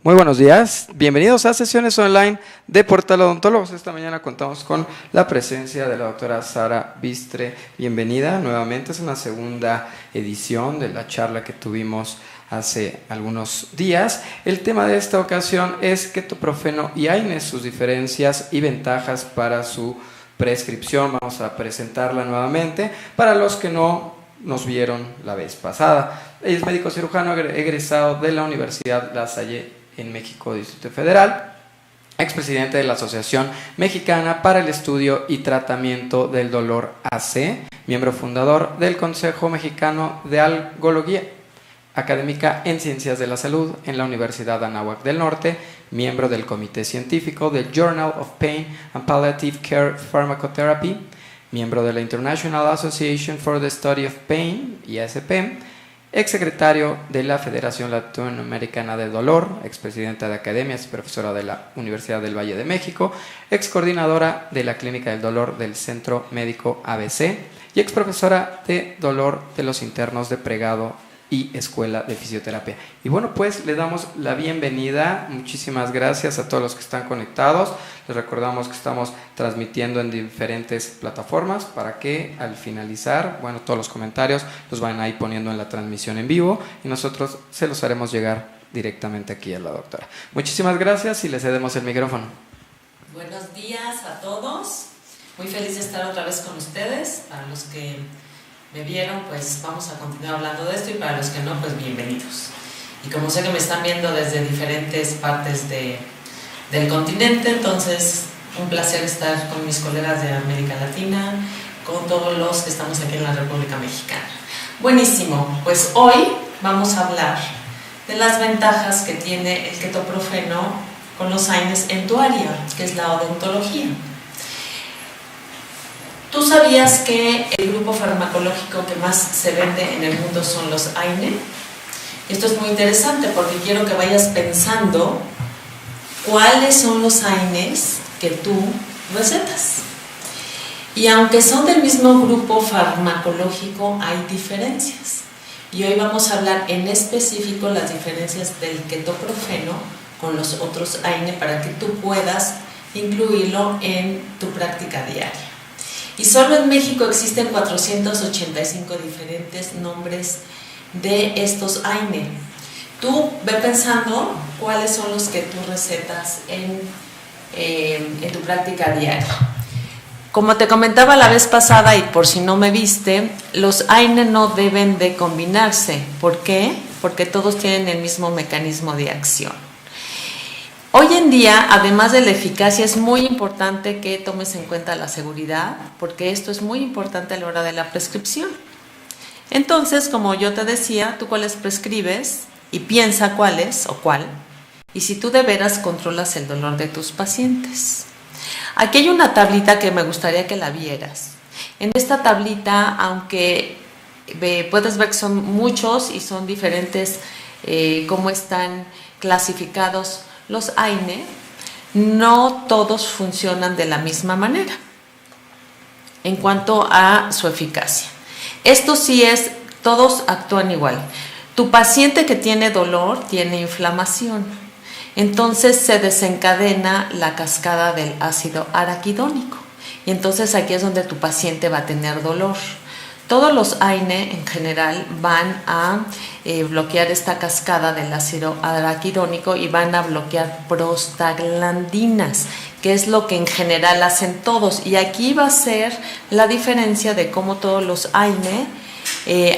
Muy buenos días, bienvenidos a sesiones online de Portal Odontólogos. Esta mañana contamos con la presencia de la doctora Sara Bistre. Bienvenida nuevamente, es una segunda edición de la charla que tuvimos hace algunos días. El tema de esta ocasión es ketoprofeno y AINE, sus diferencias y ventajas para su prescripción. Vamos a presentarla nuevamente para los que no nos vieron la vez pasada. Es médico cirujano egresado de la Universidad La Salle en México, Distrito Federal, expresidente de la Asociación Mexicana para el Estudio y Tratamiento del Dolor AC, miembro fundador del Consejo Mexicano de Algología, académica en Ciencias de la Salud en la Universidad Anáhuac del Norte, miembro del Comité Científico del Journal of Pain and Palliative Care Pharmacotherapy, miembro de la International Association for the Study of Pain, IASP, exsecretario de la Federación Latinoamericana del Dolor, expresidenta de academias y profesora de la Universidad del Valle de México, excoordinadora de la Clínica del Dolor del Centro Médico ABC y exprofesora de dolor de los internos de pregrado y Escuela de Fisioterapia. Y bueno, pues le damos la bienvenida. Muchísimas gracias a todos los que están conectados. Les recordamos que estamos transmitiendo en diferentes plataformas para que al finalizar, bueno, todos los comentarios los van a ir poniendo en la transmisión en vivo y nosotros se los haremos llegar directamente aquí a la doctora. Muchísimas gracias y le cedemos el micrófono. Buenos días a todos. Muy feliz de estar otra vez con ustedes. Para los que me vieron, pues vamos a continuar hablando de esto, y para los que no, pues bienvenidos. Y como sé que me están viendo desde diferentes partes del continente, entonces un placer estar con mis colegas de América Latina, con todos los que estamos aquí en la República Mexicana. Buenísimo, pues hoy vamos a hablar de las ventajas que tiene el ketoprofeno con los AINES en tu área, que es la odontología. ¿Tú sabías que el grupo farmacológico que más se vende en el mundo son los AINE? Esto es muy interesante porque quiero que vayas pensando cuáles son los AINEs que tú recetas. Y aunque son del mismo grupo farmacológico, hay diferencias. Y hoy vamos a hablar en específico las diferencias del ketoprofeno con los otros AINE para que tú puedas incluirlo en tu práctica diaria. Y solo en México existen 485 diferentes nombres de estos AINE. Tú ve pensando cuáles son los que tú recetas en tu práctica diaria. Como te comentaba la vez pasada, y por si no me viste, los AINE no deben de combinarse. ¿Por qué? Porque todos tienen el mismo mecanismo de acción. Hoy en día, además de la eficacia, es muy importante que tomes en cuenta la seguridad, porque esto es muy importante a la hora de la prescripción. Entonces, como yo te decía, tú cuáles prescribes y piensa cuáles o cuál, y si tú de veras controlas el dolor de tus pacientes. Aquí hay una tablita que me gustaría que la vieras. En esta tablita, aunque puedes ver que son muchos y son diferentes cómo están clasificados los AINE, no todos funcionan de la misma manera en cuanto a su eficacia. Esto sí es, todos actúan igual. Tu paciente que tiene dolor tiene inflamación, entonces se desencadena la cascada del ácido araquidónico y entonces aquí es donde tu paciente va a tener dolor. Todos los AINE en general van a bloquear esta cascada del ácido araquidónico y van a bloquear prostaglandinas, que es lo que en general hacen todos. Y aquí va a ser la diferencia de cómo todos los AINE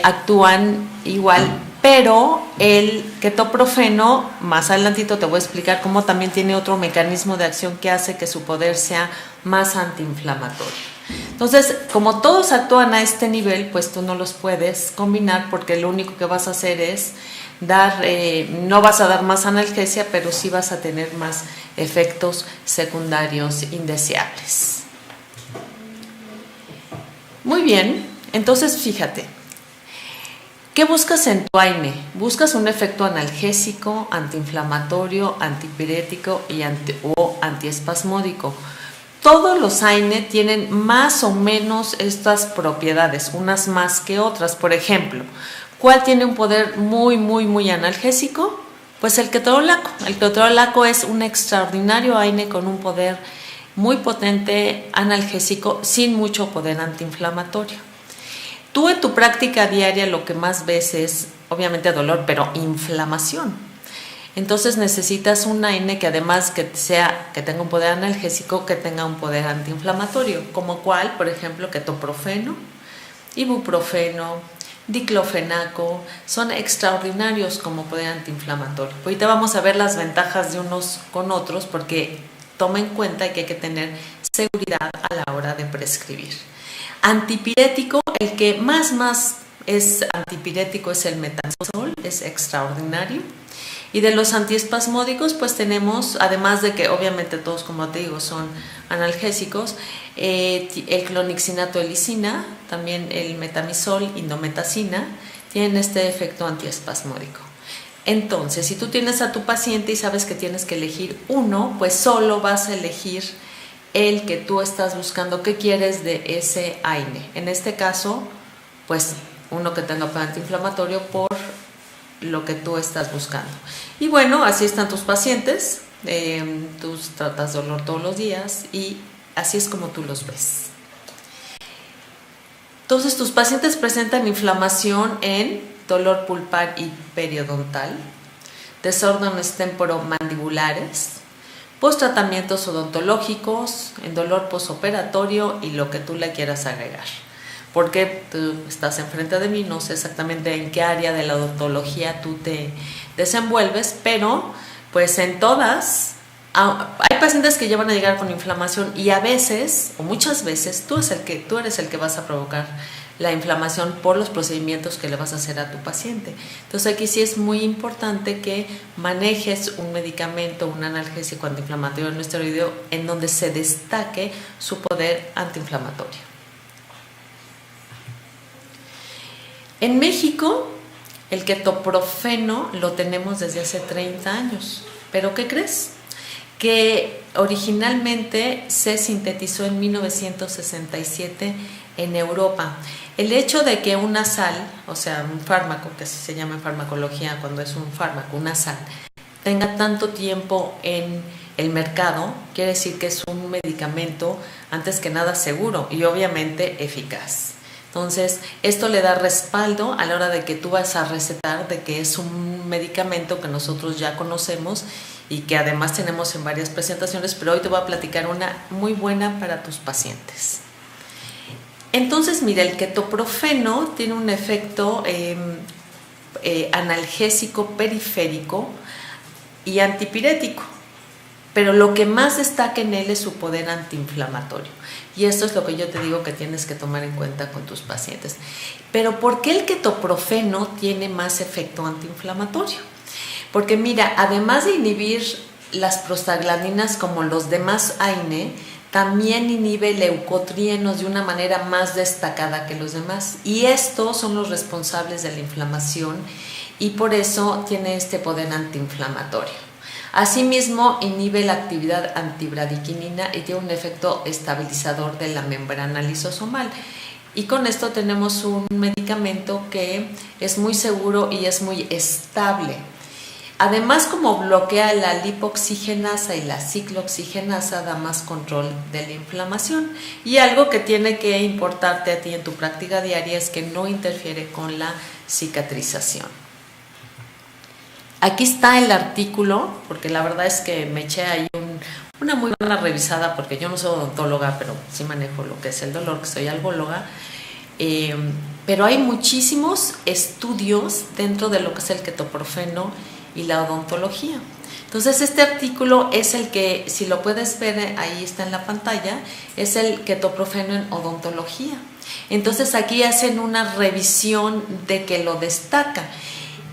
actúan igual, pero el ketoprofeno, más adelantito te voy a explicar cómo también tiene otro mecanismo de acción que hace que su poder sea más antiinflamatorio. Entonces, como todos actúan a este nivel, pues tú no los puedes combinar porque lo único que vas a hacer es no vas a dar más analgesia, pero sí vas a tener más efectos secundarios indeseables. Muy bien, entonces fíjate, ¿qué buscas en tu AINE? Buscas un efecto analgésico, antiinflamatorio, antipirético o antiespasmódico. Todos los AINE tienen más o menos estas propiedades, unas más que otras. Por ejemplo, ¿cuál tiene un poder muy analgésico? Pues el ketorolaco. El ketorolaco es un extraordinario AINE con un poder muy potente analgésico sin mucho poder antiinflamatorio. Tú en tu práctica diaria lo que más ves es obviamente dolor, pero inflamación. Entonces necesitas un AINE que además que tenga un poder analgésico, que tenga un poder antiinflamatorio, como cuál, por ejemplo, ketoprofeno, ibuprofeno, diclofenaco, son extraordinarios como poder antiinflamatorio. Ahorita vamos a ver las ventajas de unos con otros porque toma en cuenta que hay que tener seguridad a la hora de prescribir. Antipirético, el que más es antipirético es el metamizol, es extraordinario. Y de los antiespasmódicos, pues tenemos, además de que obviamente todos, como te digo, son analgésicos, el clonixinato helicina, también el metamizol, indometacina, tienen este efecto antiespasmódico. Entonces, si tú tienes a tu paciente y sabes que tienes que elegir uno, pues solo vas a elegir el que tú estás buscando, qué quieres de ese AINE. En este caso, pues uno que tenga poder antiinflamatorio por lo que tú estás buscando. Y bueno, así están tus pacientes, tú tratas dolor todos los días y así es como tú los ves. Entonces tus pacientes presentan inflamación en dolor pulpar y periodontal, desórdenes temporomandibulares, post-tratamientos odontológicos, en dolor postoperatorio y lo que tú le quieras agregar. Porque tú estás enfrente de mí, no sé exactamente en qué área de la odontología tú te desenvuelves, pero pues en todas hay pacientes que ya van a llegar con inflamación y a veces o muchas veces tú eres el que vas a provocar la inflamación por los procedimientos que le vas a hacer a tu paciente. Entonces aquí sí es muy importante que manejes un medicamento, un analgésico antiinflamatorio no esteroideo en donde se destaque su poder antiinflamatorio. En México, el ketoprofeno lo tenemos desde hace 30 años. ¿Pero qué crees? Que originalmente se sintetizó en 1967 en Europa. El hecho de que una sal, o sea, un fármaco, que así se llama en farmacología cuando es un fármaco, una sal, tenga tanto tiempo en el mercado, quiere decir que es un medicamento, antes que nada, seguro y obviamente eficaz. Entonces, esto le da respaldo a la hora de que tú vas a recetar de que es un medicamento que nosotros ya conocemos y que además tenemos en varias presentaciones, pero hoy te voy a platicar una muy buena para tus pacientes. Entonces, mira, el ketoprofeno tiene un efecto analgésico periférico y antipirético, pero lo que más destaca en él es su poder antiinflamatorio. Y esto es lo que yo te digo que tienes que tomar en cuenta con tus pacientes. Pero ¿por qué el ketoprofeno tiene más efecto antiinflamatorio? Porque mira, además de inhibir las prostaglandinas como los demás AINE, también inhibe leucotrienos de una manera más destacada que los demás. Y estos son los responsables de la inflamación y por eso tiene este poder antiinflamatorio. Asimismo, inhibe la actividad antibradiquinina y tiene un efecto estabilizador de la membrana lisosomal. Y con esto tenemos un medicamento que es muy seguro y es muy estable. Además, como bloquea la lipoxigenasa y la ciclooxigenasa, da más control de la inflamación. Y algo que tiene que importarte a ti en tu práctica diaria es que no interfiere con la cicatrización. Aquí está el artículo, porque la verdad es que me eché ahí una muy buena revisada, porque yo no soy odontóloga, pero sí manejo lo que es el dolor, que soy algóloga. Pero hay muchísimos estudios dentro de lo que es el ketoprofeno y la odontología. Entonces este artículo es el que, si lo puedes ver, ahí está en la pantalla, es el ketoprofeno en odontología. Entonces aquí hacen una revisión de que lo destaca.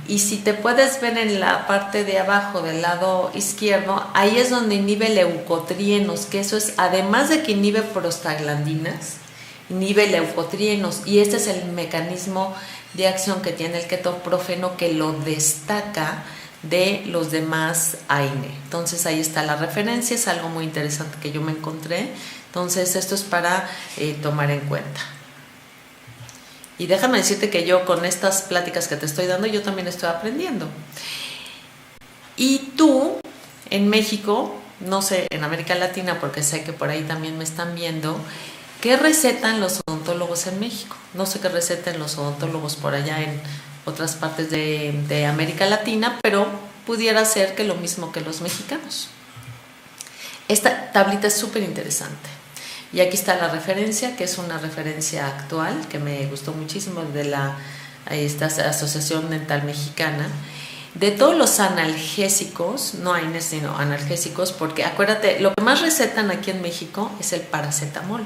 Y si te puedes ver en la parte de abajo del lado izquierdo, ahí es donde inhibe leucotrienos, que eso es, además de que inhibe prostaglandinas, inhibe leucotrienos. Y este es el mecanismo de acción que tiene el ketoprofeno que lo destaca de los demás AINE. Entonces ahí está la referencia, es algo muy interesante que yo me encontré. Entonces esto es para tomar en cuenta. Y déjame decirte que yo con estas pláticas que te estoy dando, yo también estoy aprendiendo. Y tú, en México, no sé, en América Latina, porque sé que por ahí también me están viendo, ¿qué recetan los odontólogos en México? No sé qué recetan los odontólogos por allá en otras partes de América Latina, pero pudiera ser que lo mismo que los mexicanos. Esta tablita es súper interesante. Y aquí está la referencia, que es una referencia actual, que me gustó muchísimo, de esta Asociación Dental Mexicana. De todos los analgésicos, no AINES sino analgésicos, porque acuérdate, lo que más recetan aquí en México es el paracetamol,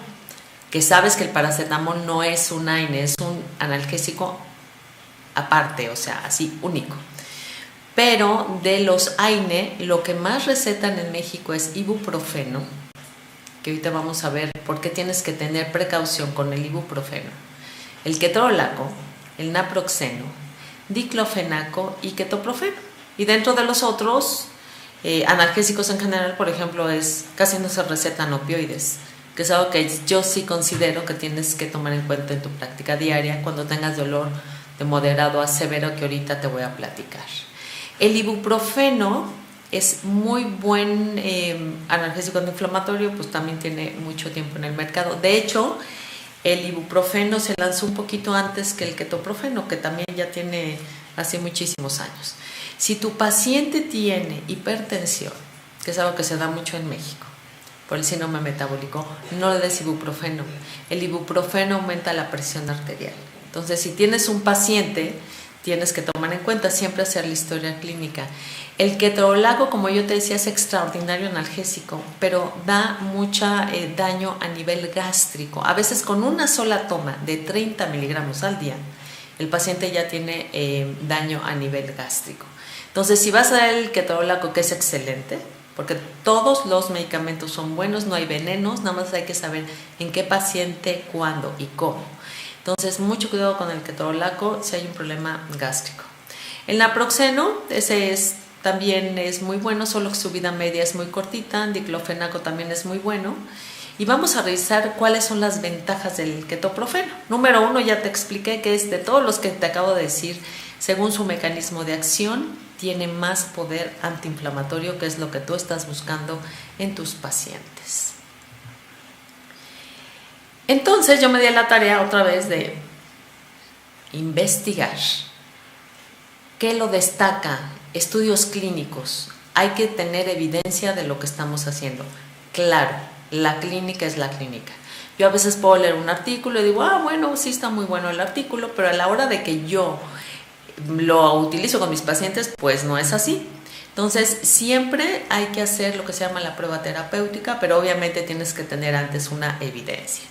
que sabes que el paracetamol no es un AINE, es un analgésico aparte, o sea, así único. Pero de los AINE, lo que más recetan en México es ibuprofeno, que ahorita vamos a ver por qué tienes que tener precaución con el ibuprofeno, el ketorolaco, el naproxeno, diclofenaco y ketoprofeno. Y dentro de los otros analgésicos en general, por ejemplo, casi no se recetan opioides, que es algo que yo sí considero que tienes que tomar en cuenta en tu práctica diaria cuando tengas dolor de moderado a severo, que ahorita te voy a platicar. El ibuprofeno es muy buen analgésico antiinflamatorio, pues también tiene mucho tiempo en el mercado. De hecho, el ibuprofeno se lanzó un poquito antes que el ketoprofeno, que también ya tiene hace muchísimos años. Si tu paciente tiene hipertensión, que es algo que se da mucho en México, por el síndrome metabólico, no le des ibuprofeno. El ibuprofeno aumenta la presión arterial. Entonces, si tienes un paciente, tienes que tomar en cuenta siempre hacer la historia clínica. El ketorolaco, como yo te decía, es extraordinario analgésico, pero da mucho daño a nivel gástrico. A veces con una sola toma de 30 miligramos al día, el paciente ya tiene daño a nivel gástrico. Entonces, si vas a dar el ketorolaco, que es excelente, porque todos los medicamentos son buenos, no hay venenos, nada más hay que saber en qué paciente, cuándo y cómo. Entonces, mucho cuidado con el ketorolaco si hay un problema gástrico. El naproxeno, también es muy bueno, solo que su vida media es muy cortita. Diclofenaco también es muy bueno. Y vamos a revisar cuáles son las ventajas del ketoprofeno. Número 1, ya te expliqué que es de todos los que te acabo de decir, según su mecanismo de acción, tiene más poder antiinflamatorio, que es lo que tú estás buscando en tus pacientes. Entonces yo me di a la tarea otra vez de investigar qué lo destaca, estudios clínicos. Hay que tener evidencia de lo que estamos haciendo. Claro, la clínica es la clínica. Yo a veces puedo leer un artículo y digo, bueno, sí está muy bueno el artículo, pero a la hora de que yo lo utilizo con mis pacientes, pues no es así. Entonces, siempre hay que hacer lo que se llama la prueba terapéutica, pero obviamente tienes que tener antes una evidencia.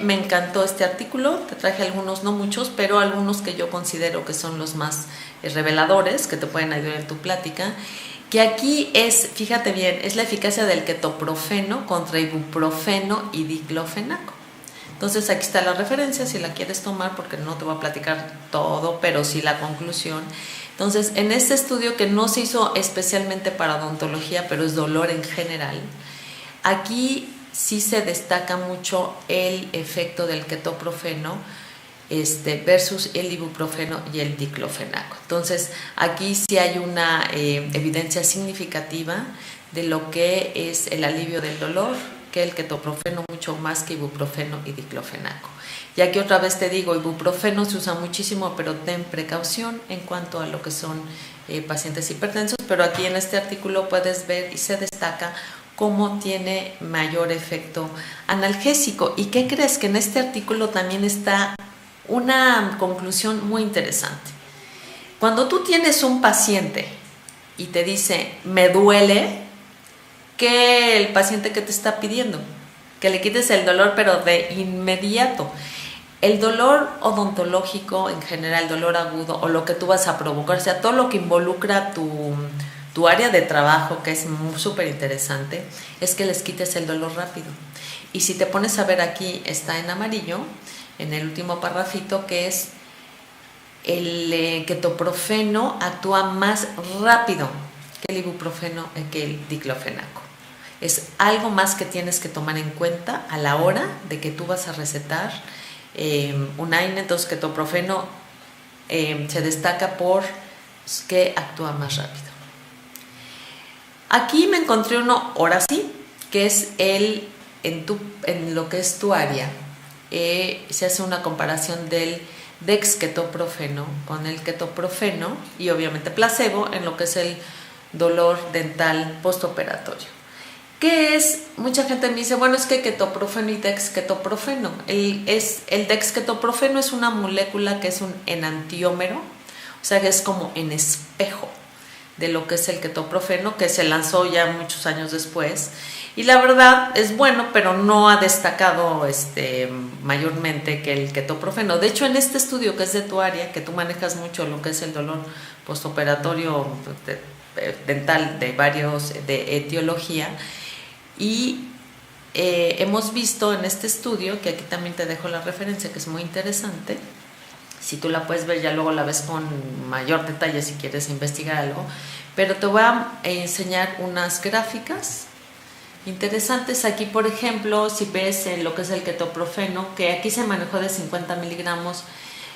Me encantó este artículo, te traje algunos, no muchos, pero algunos que yo considero que son los más reveladores, que te pueden ayudar en tu plática, que aquí fíjate bien, es la eficacia del ketoprofeno contra ibuprofeno y diclofenaco. Entonces aquí está la referencia, si la quieres tomar, porque no te voy a platicar todo, pero sí la conclusión. Entonces, en este estudio que no se hizo especialmente para odontología, pero es dolor en general, aquí sí se destaca mucho el efecto del ketoprofeno versus el ibuprofeno y el diclofenaco. Entonces, aquí sí hay una evidencia significativa de lo que es el alivio del dolor, que el ketoprofeno mucho más que ibuprofeno y diclofenaco. Y aquí otra vez te digo, ibuprofeno se usa muchísimo, pero ten precaución en cuanto a lo que son pacientes hipertensos, pero aquí en este artículo puedes ver y se destaca cómo tiene mayor efecto analgésico. ¿Y qué crees? Que en este artículo también está una conclusión muy interesante. Cuando tú tienes un paciente y te dice, me duele, ¿qué el paciente que te está pidiendo? Que le quites el dolor, pero de inmediato. El dolor odontológico en general, el dolor agudo o lo que tú vas a provocar, o sea, todo lo que involucra tu área de trabajo, que es súper interesante, es que les quites el dolor rápido. Y si te pones a ver aquí, está en amarillo, en el último parrafito, que es el ketoprofeno actúa más rápido que el ibuprofeno, que el diclofenaco. Es algo más que tienes que tomar en cuenta a la hora de que tú vas a recetar un AINE. Entonces, ketoprofeno se destaca por que actúa más rápido. Aquí me encontré uno, ahora sí, que es en lo que es tu área. Se hace una comparación del dexketoprofeno con el ketoprofeno y obviamente placebo en lo que es el dolor dental postoperatorio. ¿Qué es? Mucha gente me dice, bueno, es que ketoprofeno y dexketoprofeno. El dexketoprofeno es una molécula que es un enantiómero, o sea que es como en espejo de lo que es el ketoprofeno, que se lanzó ya muchos años después. Y la verdad es bueno, pero no ha destacado mayormente que el ketoprofeno. De hecho, en este estudio que es de tu área, que tú manejas mucho lo que es el dolor postoperatorio dental de etiología, y hemos visto en este estudio, que aquí también te dejo la referencia, que es muy interesante. Si tú la puedes ver, ya luego la ves con mayor detalle si quieres investigar algo. Pero te voy a enseñar unas gráficas interesantes. Aquí, por ejemplo, si ves lo que es el ketoprofeno, que aquí se manejó de 50 miligramos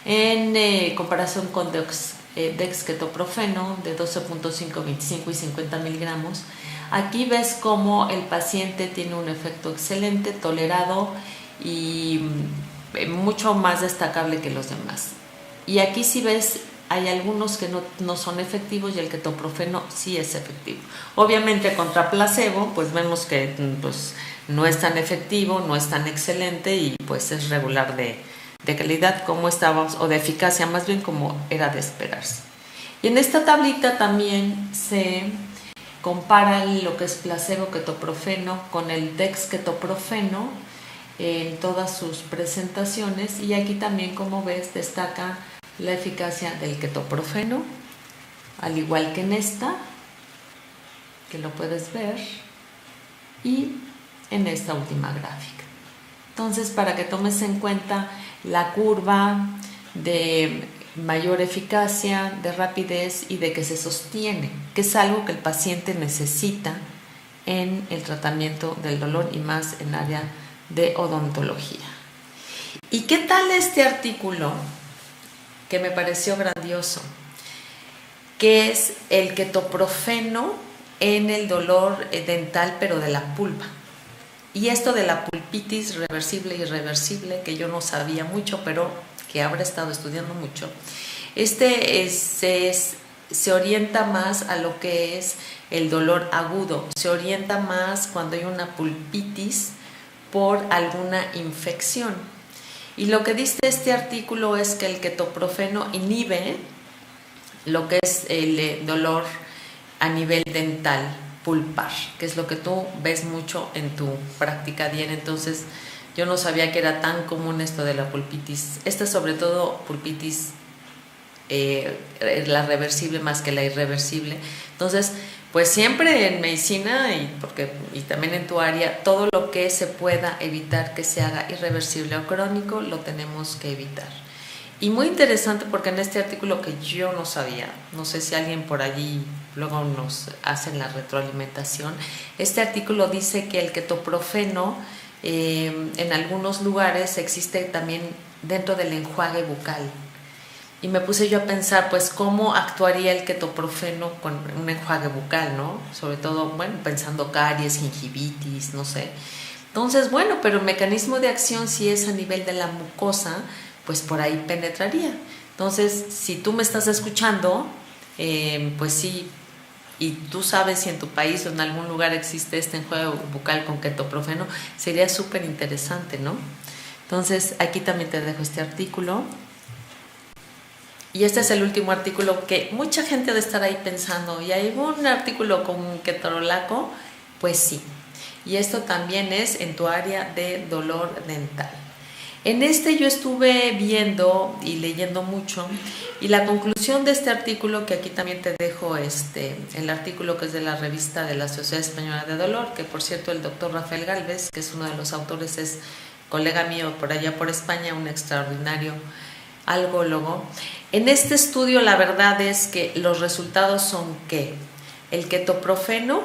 en comparación con dexketoprofeno de 12.5, 25 y 50 miligramos. Aquí ves cómo el paciente tiene un efecto excelente, tolerado y mucho más destacable que los demás. Y aquí si ves, hay algunos que no son efectivos y el ketoprofeno sí es efectivo. Obviamente contra placebo, pues vemos que pues, no es tan efectivo, no es tan excelente y pues es regular de calidad como estábamos, o de eficacia más bien como era de esperarse. Y en esta tablita también se compara lo que es placebo ketoprofeno con el dexketoprofeno en todas sus presentaciones, y aquí también, como ves, destaca la eficacia del ketoprofeno, al igual que en esta, que lo puedes ver, y en esta última gráfica. Entonces, para que tomes en cuenta la curva de mayor eficacia, de rapidez y de que se sostiene, que es algo que el paciente necesita en el tratamiento del dolor y más en área de odontología. ¿Y qué tal este artículo que me pareció grandioso? Que es el ketoprofeno en el dolor dental, pero de la pulpa. Y esto de la pulpitis reversible y irreversible, que yo no sabía mucho, pero que habrá estado estudiando mucho. Se orienta más a lo que es el dolor agudo, se orienta más cuando hay una pulpitis por alguna infección. Y lo que dice este artículo es que el ketoprofeno inhibe lo que es el dolor a nivel dental pulpar, que es lo que tú ves mucho en tu práctica diaria. Entonces yo no sabía que era tan común esto de la pulpitis. Esta es sobre todo pulpitis la reversible más que la irreversible. Entonces, pues siempre en medicina y también en tu área, todo lo que se pueda evitar que se haga irreversible o crónico, lo tenemos que evitar. Y muy interesante porque en este artículo que yo no sabía, no sé si alguien por allí luego nos hace la retroalimentación, este artículo dice que el ketoprofeno en algunos lugares existe también dentro del enjuague bucal. Y me puse yo a pensar, pues, ¿cómo actuaría el ketoprofeno con un enjuague bucal, no? Sobre todo, bueno, pensando caries, gingivitis, no sé. Entonces, bueno, pero el mecanismo de acción, si es a nivel de la mucosa, pues por ahí penetraría. Entonces, si tú me estás escuchando, pues sí, y tú sabes si en tu país o en algún lugar existe este enjuague bucal con ketoprofeno, sería súper interesante, ¿no? Entonces, aquí también te dejo este artículo. Y este es el último artículo que mucha gente debe estar ahí pensando, ¿y hay un artículo con ketorolaco? Pues sí. Y esto también es en tu área de dolor dental. En este yo estuve viendo y leyendo mucho, y la conclusión de este artículo, que aquí también te dejo el artículo que es de la revista de la Sociedad Española de Dolor, que por cierto el doctor Rafael Gálvez, que es uno de los autores, es colega mío por allá por España, un extraordinario algólogo. En este estudio la verdad es que los resultados son que el ketoprofeno,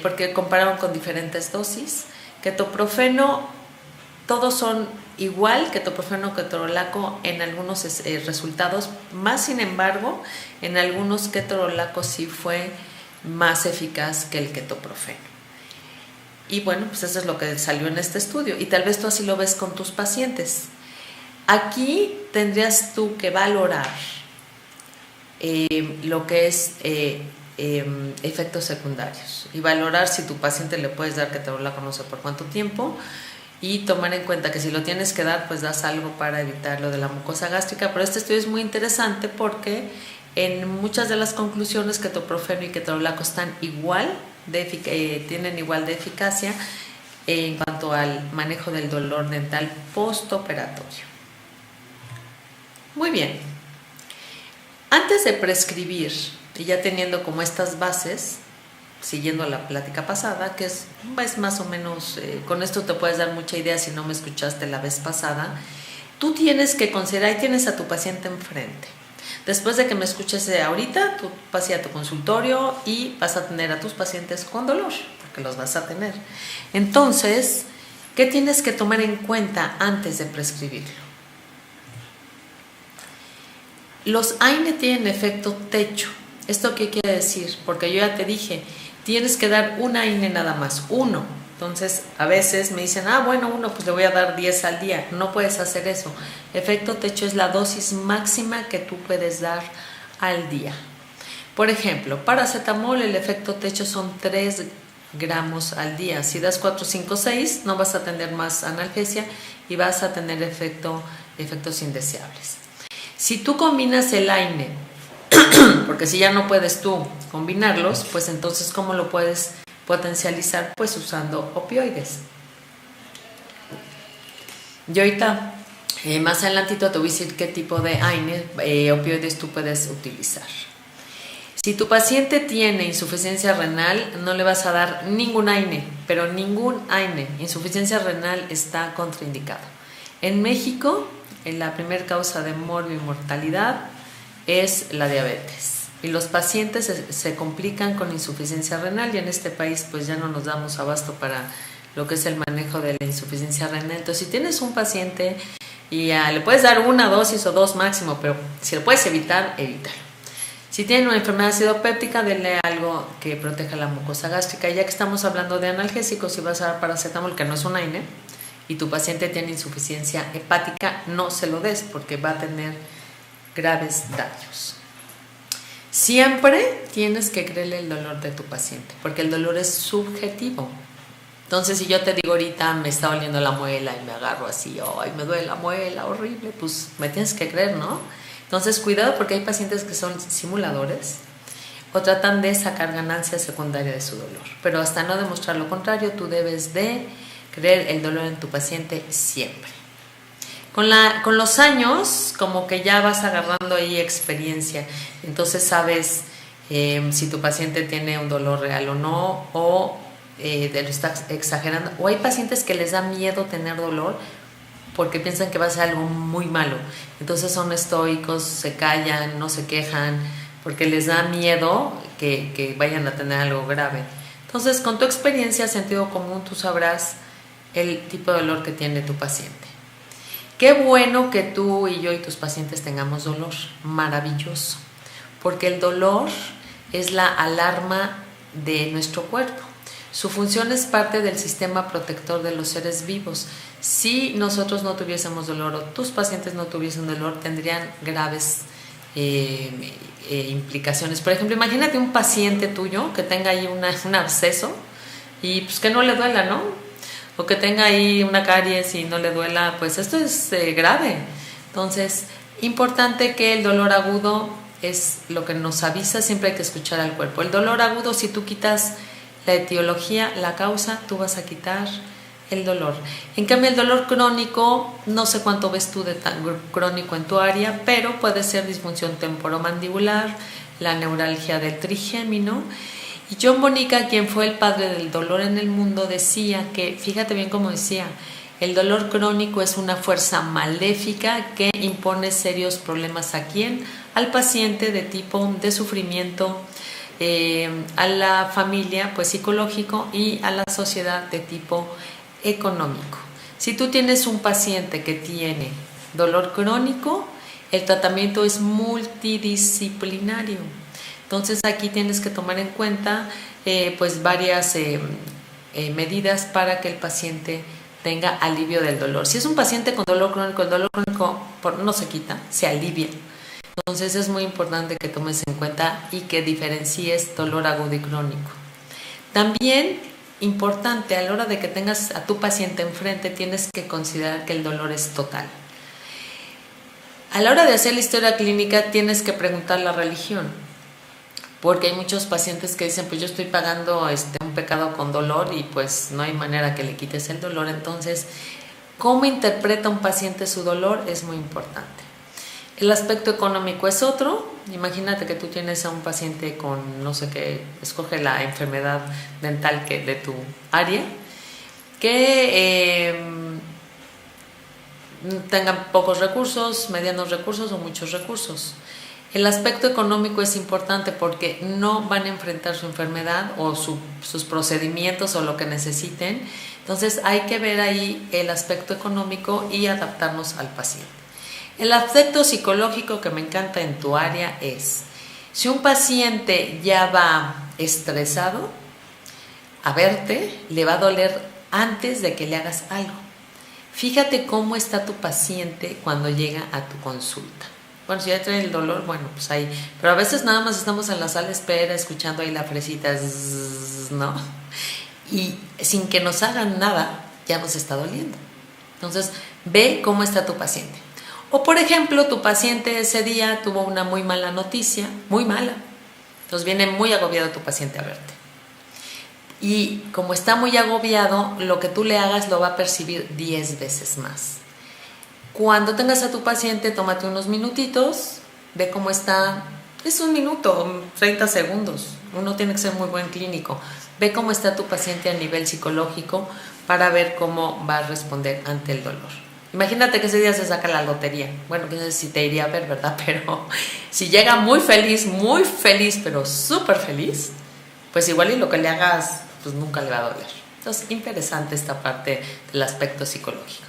porque compararon con diferentes dosis, ketoprofeno, todos son igual, ketoprofeno, ketorolaco en algunos resultados, más sin embargo, en algunos ketorolaco sí fue más eficaz que el ketoprofeno. Y bueno, pues eso es lo que salió en este estudio, y tal vez tú así lo ves con tus pacientes. Aquí tendrías tú que valorar lo que es efectos secundarios, y valorar si tu paciente le puedes dar ketorolaco no sé por cuánto tiempo, y tomar en cuenta que si lo tienes que dar, pues das algo para evitar lo de la mucosa gástrica. Pero este estudio es muy interesante porque en muchas de las conclusiones ketoprofeno y ketorolaco están tienen igual de eficacia en cuanto al manejo del dolor dental postoperatorio. Muy bien. Antes de prescribir, y ya teniendo como estas bases, siguiendo la plática pasada, que es más o menos, con esto te puedes dar mucha idea si no me escuchaste la vez pasada, tú tienes que considerar, y tienes a tu paciente enfrente. Después de que me escuches ahorita, tú vas a ir a tu consultorio y vas a tener a tus pacientes con dolor, porque los vas a tener. Entonces, ¿qué tienes que tomar en cuenta antes de prescribirlo? Los AINE tienen efecto techo. ¿Esto qué quiere decir? Porque yo ya te dije, tienes que dar un AINE nada más, uno. Entonces, a veces me dicen, bueno, uno, pues le voy a dar 10 al día. No puedes hacer eso. Efecto techo es la dosis máxima que tú puedes dar al día. Por ejemplo, paracetamol, el efecto techo son 3 gramos al día. Si das 4, 5, 6, no vas a tener más analgesia y vas a tener efectos indeseables. Si tú combinas el AINE, porque si ya no puedes tú combinarlos, pues entonces ¿cómo lo puedes potencializar? Pues usando opioides. Yo ahorita, más adelantito te voy a decir qué tipo de AINE, opioides tú puedes utilizar. Si tu paciente tiene insuficiencia renal, no le vas a dar ningún AINE, pero ningún AINE. Insuficiencia renal está contraindicado. En México, la primera causa de muerte y mortalidad es la diabetes, y los pacientes se complican con insuficiencia renal, y en este país pues ya no nos damos abasto para lo que es el manejo de la insuficiencia renal. Entonces, si tienes un paciente y le puedes dar una dosis o 2 máximo, pero si lo puedes evitar, evítalo. Si tiene una enfermedad acidopéptica, denle algo que proteja la mucosa gástrica. Y ya que estamos hablando de analgésicos, si vas a dar paracetamol, que no es un AINE, y tu paciente tiene insuficiencia hepática, no se lo des porque va a tener graves daños. Siempre tienes que creerle el dolor de tu paciente, porque el dolor es subjetivo. Entonces, si yo te digo ahorita me está doliendo la muela y me agarro así, me duele la muela, horrible, pues me tienes que creer, ¿no? Entonces, cuidado, porque hay pacientes que son simuladores o tratan de sacar ganancia secundaria de su dolor. Pero hasta no demostrar lo contrario, tú debes de creer el dolor en tu paciente siempre. Con los años, como que ya vas agarrando ahí experiencia, entonces sabes si tu paciente tiene un dolor real o no, o lo estás exagerando. O hay pacientes que les da miedo tener dolor porque piensan que va a ser algo muy malo, entonces son estoicos, se callan, no se quejan, porque les da miedo que vayan a tener algo grave. Entonces, con tu experiencia, sentido común, tú sabrás el tipo de dolor que tiene tu paciente. Qué bueno que tú y yo y tus pacientes tengamos dolor, maravilloso, porque el dolor es la alarma de nuestro cuerpo. Su función es parte del sistema protector de los seres vivos. Si nosotros no tuviésemos dolor o tus pacientes no tuviesen dolor, tendrían graves implicaciones. Por ejemplo, imagínate un paciente tuyo que tenga ahí un absceso y pues que no le duela, ¿no? O que tenga ahí una caries y no le duela, pues esto es grave. Entonces, importante que el dolor agudo es lo que nos avisa, siempre hay que escuchar al cuerpo. El dolor agudo, si tú quitas la etiología, la causa, tú vas a quitar el dolor. En cambio, el dolor crónico, no sé cuánto ves tú de tan crónico en tu área, pero puede ser disfunción temporomandibular, la neuralgia del trigémino. Y John Bonica, quien fue el padre del dolor en el mundo, decía que, fíjate bien cómo decía, el dolor crónico es una fuerza maléfica que impone serios problemas ¿a quién? Al paciente, de tipo de sufrimiento, a la familia, pues psicológico, y a la sociedad de tipo económico. Si tú tienes un paciente que tiene dolor crónico, el tratamiento es multidisciplinario. Entonces aquí tienes que tomar en cuenta pues varias medidas para que el paciente tenga alivio del dolor. Si es un paciente con dolor crónico, el dolor crónico no se quita, se alivia. Entonces es muy importante que tomes en cuenta y que diferencies dolor agudo y crónico. También importante, a la hora de que tengas a tu paciente enfrente, tienes que considerar que el dolor es total. A la hora de hacer la historia clínica tienes que preguntar la religión, porque hay muchos pacientes que dicen, pues yo estoy pagando un pecado con dolor y pues no hay manera que le quites el dolor. Entonces, ¿cómo interpreta un paciente su dolor? Es muy importante. El aspecto económico es otro. Imagínate que tú tienes a un paciente con, no sé qué, escoge la enfermedad dental de tu área, que tengan pocos recursos, medianos recursos o muchos recursos. El aspecto económico es importante porque no van a enfrentar su enfermedad o sus procedimientos o lo que necesiten. Entonces hay que ver ahí el aspecto económico y adaptarnos al paciente. El aspecto psicológico que me encanta en tu área es, si un paciente ya va estresado, a verte, le va a doler antes de que le hagas algo. Fíjate cómo está tu paciente cuando llega a tu consulta. Bueno, si ya trae el dolor, bueno, pues ahí. Pero a veces nada más estamos en la sala de espera escuchando ahí la fresita, ¿no? Y sin que nos hagan nada, ya nos está doliendo. Entonces, ve cómo está tu paciente. O, por ejemplo, tu paciente ese día tuvo una muy mala noticia, muy mala. Entonces, viene muy agobiado tu paciente a verte. Y como está muy agobiado, lo que tú le hagas lo va a percibir 10 veces más. Cuando tengas a tu paciente, tómate unos minutitos, ve cómo está, es un minuto, 30 segundos, uno tiene que ser muy buen clínico, ve cómo está tu paciente a nivel psicológico para ver cómo va a responder ante el dolor. Imagínate que ese día se saca la lotería, bueno, no sé si te iría a ver, ¿verdad? Pero si llega muy feliz, pero súper feliz, pues igual y lo que le hagas, pues nunca le va a doler. Entonces, interesante esta parte del aspecto psicológico.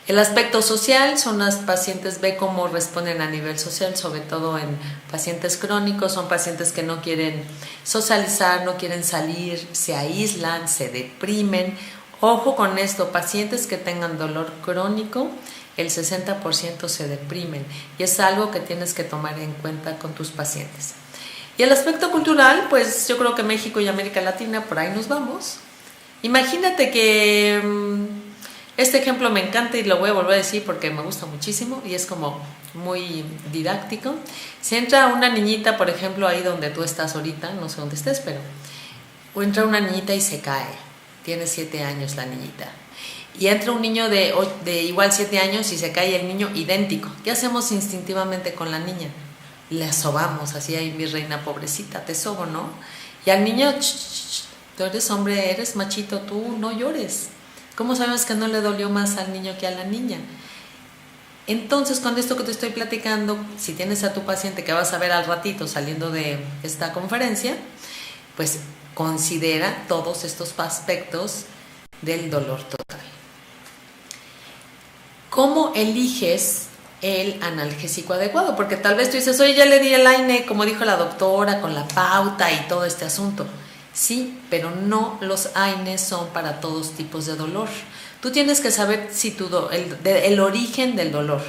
El aspecto social son las pacientes, ve cómo responden a nivel social, sobre todo en pacientes crónicos, son pacientes que no quieren socializar, no quieren salir, se aíslan, se deprimen. Ojo con esto, pacientes que tengan dolor crónico, el 60% se deprimen y es algo que tienes que tomar en cuenta con tus pacientes. Y el aspecto cultural, pues yo creo que México y América Latina, por ahí nos vamos. Imagínate que este ejemplo me encanta y lo voy a volver a decir porque me gusta muchísimo y es como muy didáctico. Si entra una niñita, por ejemplo, ahí donde tú estás ahorita, no sé dónde estés, pero o entra una niñita y se cae, tiene 7 años la niñita, y entra un niño de igual 7 años y se cae el niño idéntico. ¿Qué hacemos instintivamente con la niña? La sobamos, así, ahí mi reina pobrecita, te sobo, ¿no? Y al niño, tú eres hombre, eres machito, tú no llores. ¿Cómo sabes que no le dolió más al niño que a la niña? Entonces, con esto que te estoy platicando, si tienes a tu paciente que vas a ver al ratito saliendo de esta conferencia, pues considera todos estos aspectos del dolor total. ¿Cómo eliges el analgésico adecuado? Porque tal vez tú dices, oye, ya le di el AINE, como dijo la doctora, con la pauta y todo este asunto. Sí, pero no, los AINES son para todos tipos de dolor. Tú tienes que saber si el origen del dolor.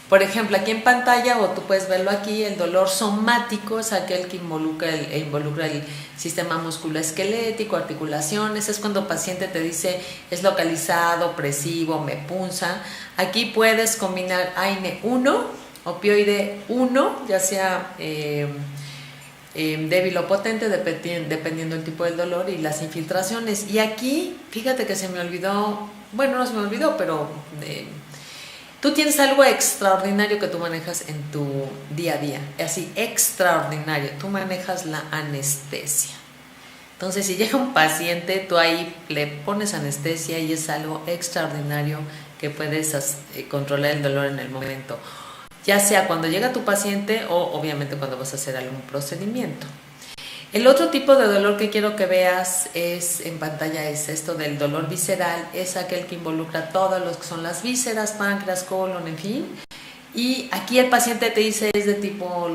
Por ejemplo, aquí en pantalla, o tú puedes verlo aquí, el dolor somático es aquel que involucra el sistema musculoesquelético, articulaciones. Es cuando el paciente te dice, es localizado, opresivo, me punza. Aquí puedes combinar AINE 1, opioide 1, ya sea débil o potente, dependiendo del tipo del dolor y las infiltraciones. Y aquí, fíjate que se me olvidó, bueno, no se me olvidó, pero tú tienes algo extraordinario que tú manejas en tu día a día, así, extraordinario, tú manejas la anestesia. Entonces, si llega un paciente, tú ahí le pones anestesia y es algo extraordinario que puedes controlar el dolor en el momento, ya sea cuando llega tu paciente o obviamente cuando vas a hacer algún procedimiento. El otro tipo de dolor que quiero que veas en pantalla es esto del dolor visceral, es aquel que involucra todo lo que son las vísceras, páncreas, colon, en fin. Y aquí el paciente te dice es de tipo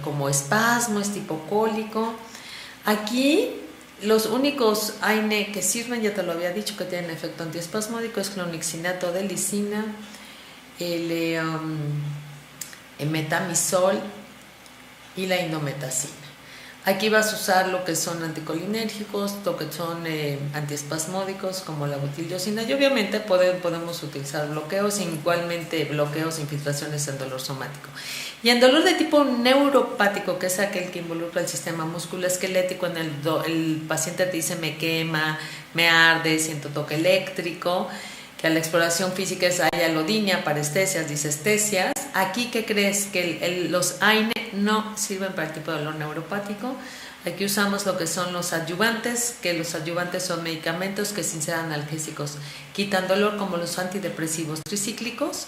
como espasmo, es tipo cólico. Aquí los únicos AINE que sirven, ya te lo había dicho, que tienen efecto antiespasmódico es clonixinato de lisina, el metamisol y la indometacina. Aquí vas a usar lo que son anticolinérgicos, lo que son antiespasmódicos como la butiliosina, y obviamente podemos utilizar bloqueos, igualmente bloqueos, infiltraciones en dolor somático. Y en dolor de tipo neuropático, que es aquel que involucra el sistema musculoesquelético, en el paciente te dice me quema, me arde, siento toque eléctrico, que a la exploración física es hay alodinia, parestesias, disestesias. Aquí, ¿qué crees? Que los AINE no sirven para el tipo de dolor neuropático. Aquí usamos lo que son los adyuvantes, que los adyuvantes son medicamentos que sin ser analgésicos quitan dolor, como los antidepresivos tricíclicos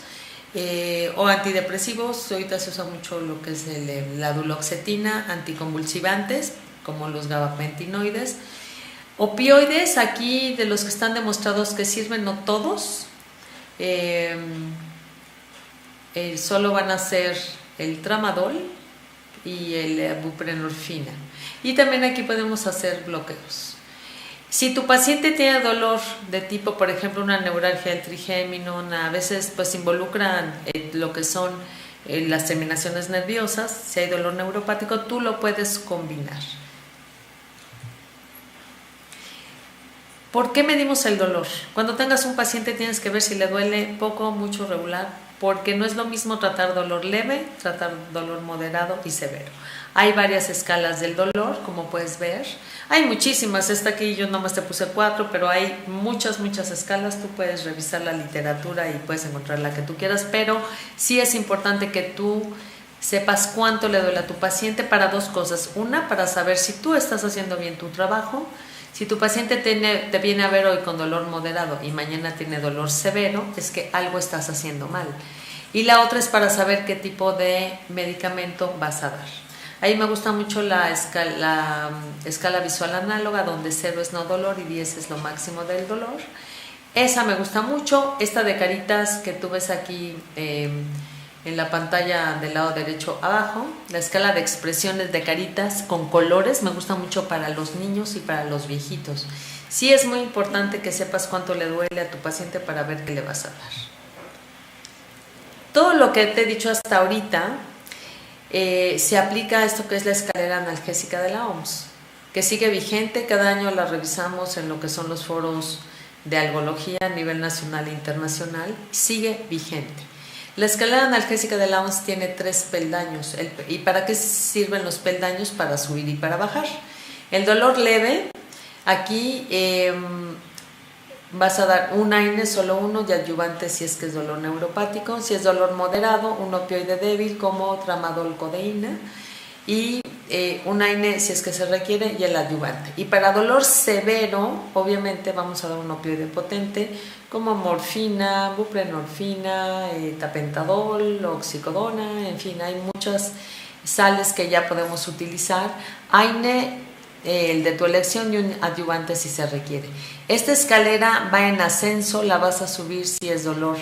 o antidepresivos. Ahorita se usa mucho lo que es la duloxetina, anticonvulsivantes como los gabapentinoides. Opioides, aquí de los que están demostrados que sirven, no todos, solo van a ser el tramadol y el buprenorfina. Y también aquí podemos hacer bloqueos. Si tu paciente tiene dolor de tipo, por ejemplo, una neuralgia del trigémino, a veces pues involucran lo que son las terminaciones nerviosas, si hay dolor neuropático, tú lo puedes combinar. ¿Por qué medimos el dolor? Cuando tengas un paciente tienes que ver si le duele poco, mucho, regular, porque no es lo mismo tratar dolor leve, tratar dolor moderado y severo. Hay varias escalas del dolor, como puedes ver. Hay muchísimas, esta aquí yo nomás te puse 4, pero hay muchas escalas. Tú puedes revisar la literatura y puedes encontrar la que tú quieras, pero sí es importante que tú sepas cuánto le duele a tu paciente para dos cosas. Una, para saber si tú estás haciendo bien tu trabajo. Si tu paciente te viene a ver hoy con dolor moderado y mañana tiene dolor severo, es que algo estás haciendo mal. Y la otra es para saber qué tipo de medicamento vas a dar. Ahí me gusta mucho la escala visual análoga, donde 0 es no dolor y 10 es lo máximo del dolor. Esa me gusta mucho. Esta de caritas que tú ves aquí en la pantalla del lado derecho abajo, la escala de expresiones de caritas con colores, me gusta mucho para los niños y para los viejitos. Sí es muy importante que sepas cuánto le duele a tu paciente para ver qué le vas a dar. Todo lo que te he dicho hasta ahorita se aplica a esto que es la escalera analgésica de la OMS, que sigue vigente. Cada año la revisamos en lo que son los foros de algología a nivel nacional e internacional, sigue vigente. La escalera analgésica de la OMS tiene 3 peldaños. ¿Y para qué sirven los peldaños? Para subir y para bajar. El dolor leve, aquí vas a dar un AINE, solo uno, y adyuvante si es que es dolor neuropático. Si es dolor moderado, un opioide débil como tramadol, codeína, y un AINE si es que se requiere, y el adyuvante. Y para dolor severo, obviamente vamos a dar un opioide potente como morfina, buprenorfina, tapentadol, oxicodona, en fin, hay muchas sales que ya podemos utilizar. AINE, el de tu elección, y un adyuvante si se requiere. Esta escalera va en ascenso, la vas a subir si es dolor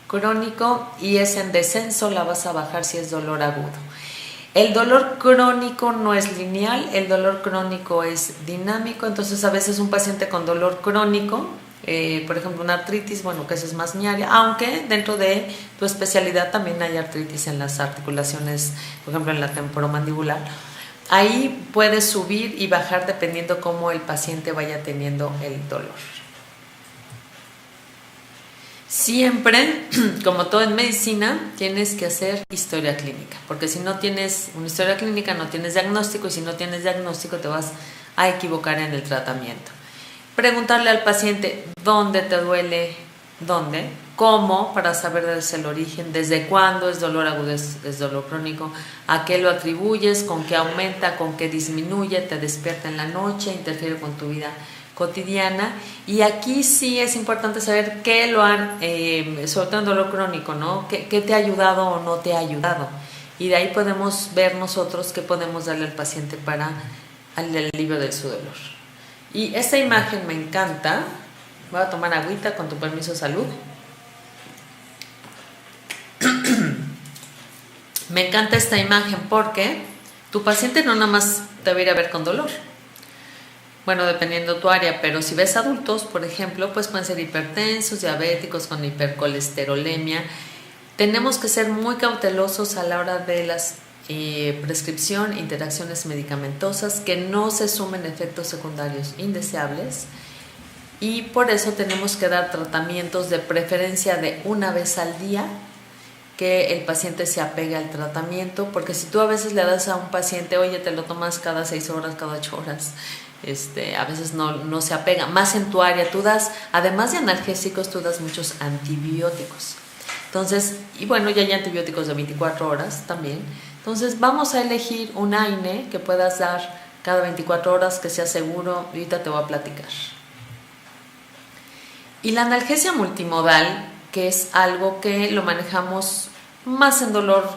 crónico, y es en descenso, la vas a bajar si es dolor agudo. El dolor crónico no es lineal, el dolor crónico es dinámico. Entonces a veces un paciente con dolor crónico, por ejemplo una artritis, bueno, que eso es más mi área, aunque dentro de tu especialidad también hay artritis en las articulaciones, por ejemplo en la temporomandibular. Ahí puedes subir y bajar dependiendo cómo el paciente vaya teniendo el dolor. Siempre, como todo en medicina, tienes que hacer historia clínica, porque si no tienes una historia clínica no tienes diagnóstico, y si no tienes diagnóstico te vas a equivocar en el tratamiento. Preguntarle al paciente dónde te duele, dónde, cómo, para saber desde el origen, desde cuándo es dolor agudo, es dolor crónico, a qué lo atribuyes, con qué aumenta, con qué disminuye, te despierta en la noche, interfiere con tu vida cotidiana. Y aquí sí es importante saber qué lo han, sobre todo en dolor crónico, ¿no? ¿Qué te ha ayudado o no te ha ayudado? Y de ahí podemos ver nosotros qué podemos darle al paciente para el alivio de su dolor. Y esta imagen me encanta. Voy a tomar agüita, con tu permiso, salud. Me encanta esta imagen porque tu paciente no nada más te va a ir a ver con dolor. Bueno, dependiendo tu área, pero si ves adultos, por ejemplo, pues pueden ser hipertensos, diabéticos con hipercolesterolemia. Tenemos que ser muy cautelosos a la hora de las prescripción, interacciones medicamentosas, que no se sumen efectos secundarios indeseables, y por eso tenemos que dar tratamientos de preferencia de una vez al día, que el paciente se apegue al tratamiento, porque si tú a veces le das a un paciente, oye, te lo tomas cada 6 horas, cada 8 horas, a veces no se apega. Más en tu área, tú das, además de analgésicos, tú das muchos antibióticos. Entonces, y bueno, ya hay antibióticos de 24 horas también. Entonces, vamos a elegir un AINE que puedas dar cada 24 horas, que sea seguro, y ahorita te voy a platicar. Y la analgesia multimodal, que es algo que lo manejamos más en dolor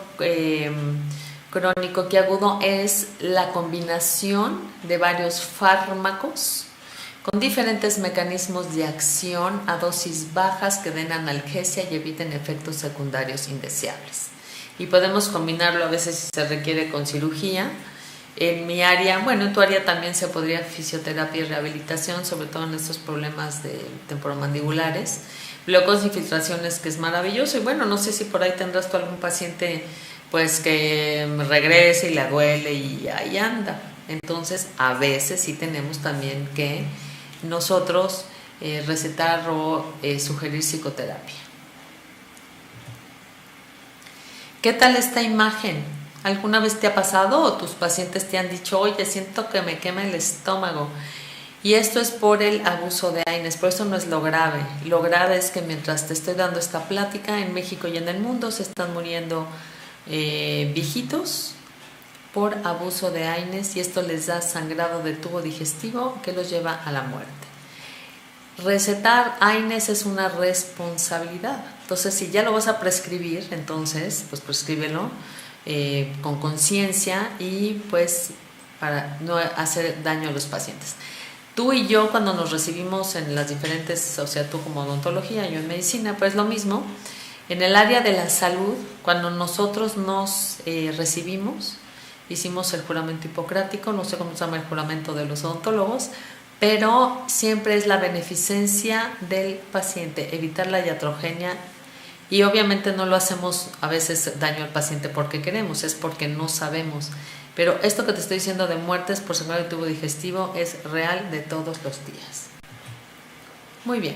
crónico que agudo, es la combinación de varios fármacos con diferentes mecanismos de acción a dosis bajas que den analgesia y eviten efectos secundarios indeseables. Y podemos combinarlo a veces si se requiere con cirugía. En mi área, bueno, en tu área también se podría fisioterapia y rehabilitación, sobre todo en estos problemas de temporomandibulares. Bloqueos y filtraciones, que es maravilloso. Y bueno, no sé si por ahí tendrás tú algún paciente pues que regrese y le duele y ahí anda. Entonces, a veces sí tenemos también que nosotros recetar o sugerir psicoterapia. ¿Qué tal esta imagen? ¿Alguna vez te ha pasado o tus pacientes te han dicho, oye, siento que me quema el estómago? Y esto es por el abuso de AINES, por eso no es lo grave. Lo grave es que mientras te estoy dando esta plática, en México y en el mundo se están muriendo viejitos por abuso de AINES, y esto les da sangrado del tubo digestivo que los lleva a la muerte. Recetar AINES es una responsabilidad. Entonces, si ya lo vas a prescribir, entonces, pues prescríbelo con conciencia y pues para no hacer daño a los pacientes. Tú y yo, cuando nos recibimos en las diferentes, o sea, tú como odontología, yo en medicina, pues lo mismo. En el área de la salud, cuando nosotros nos recibimos, hicimos el juramento hipocrático, no sé cómo se llama el juramento de los odontólogos, pero siempre es la beneficencia del paciente, evitar la iatrogenia, y obviamente no lo hacemos a veces daño al paciente porque queremos, es porque no sabemos. Pero esto que te estoy diciendo de muertes por sangrado del tubo digestivo es real de todos los días. Muy bien.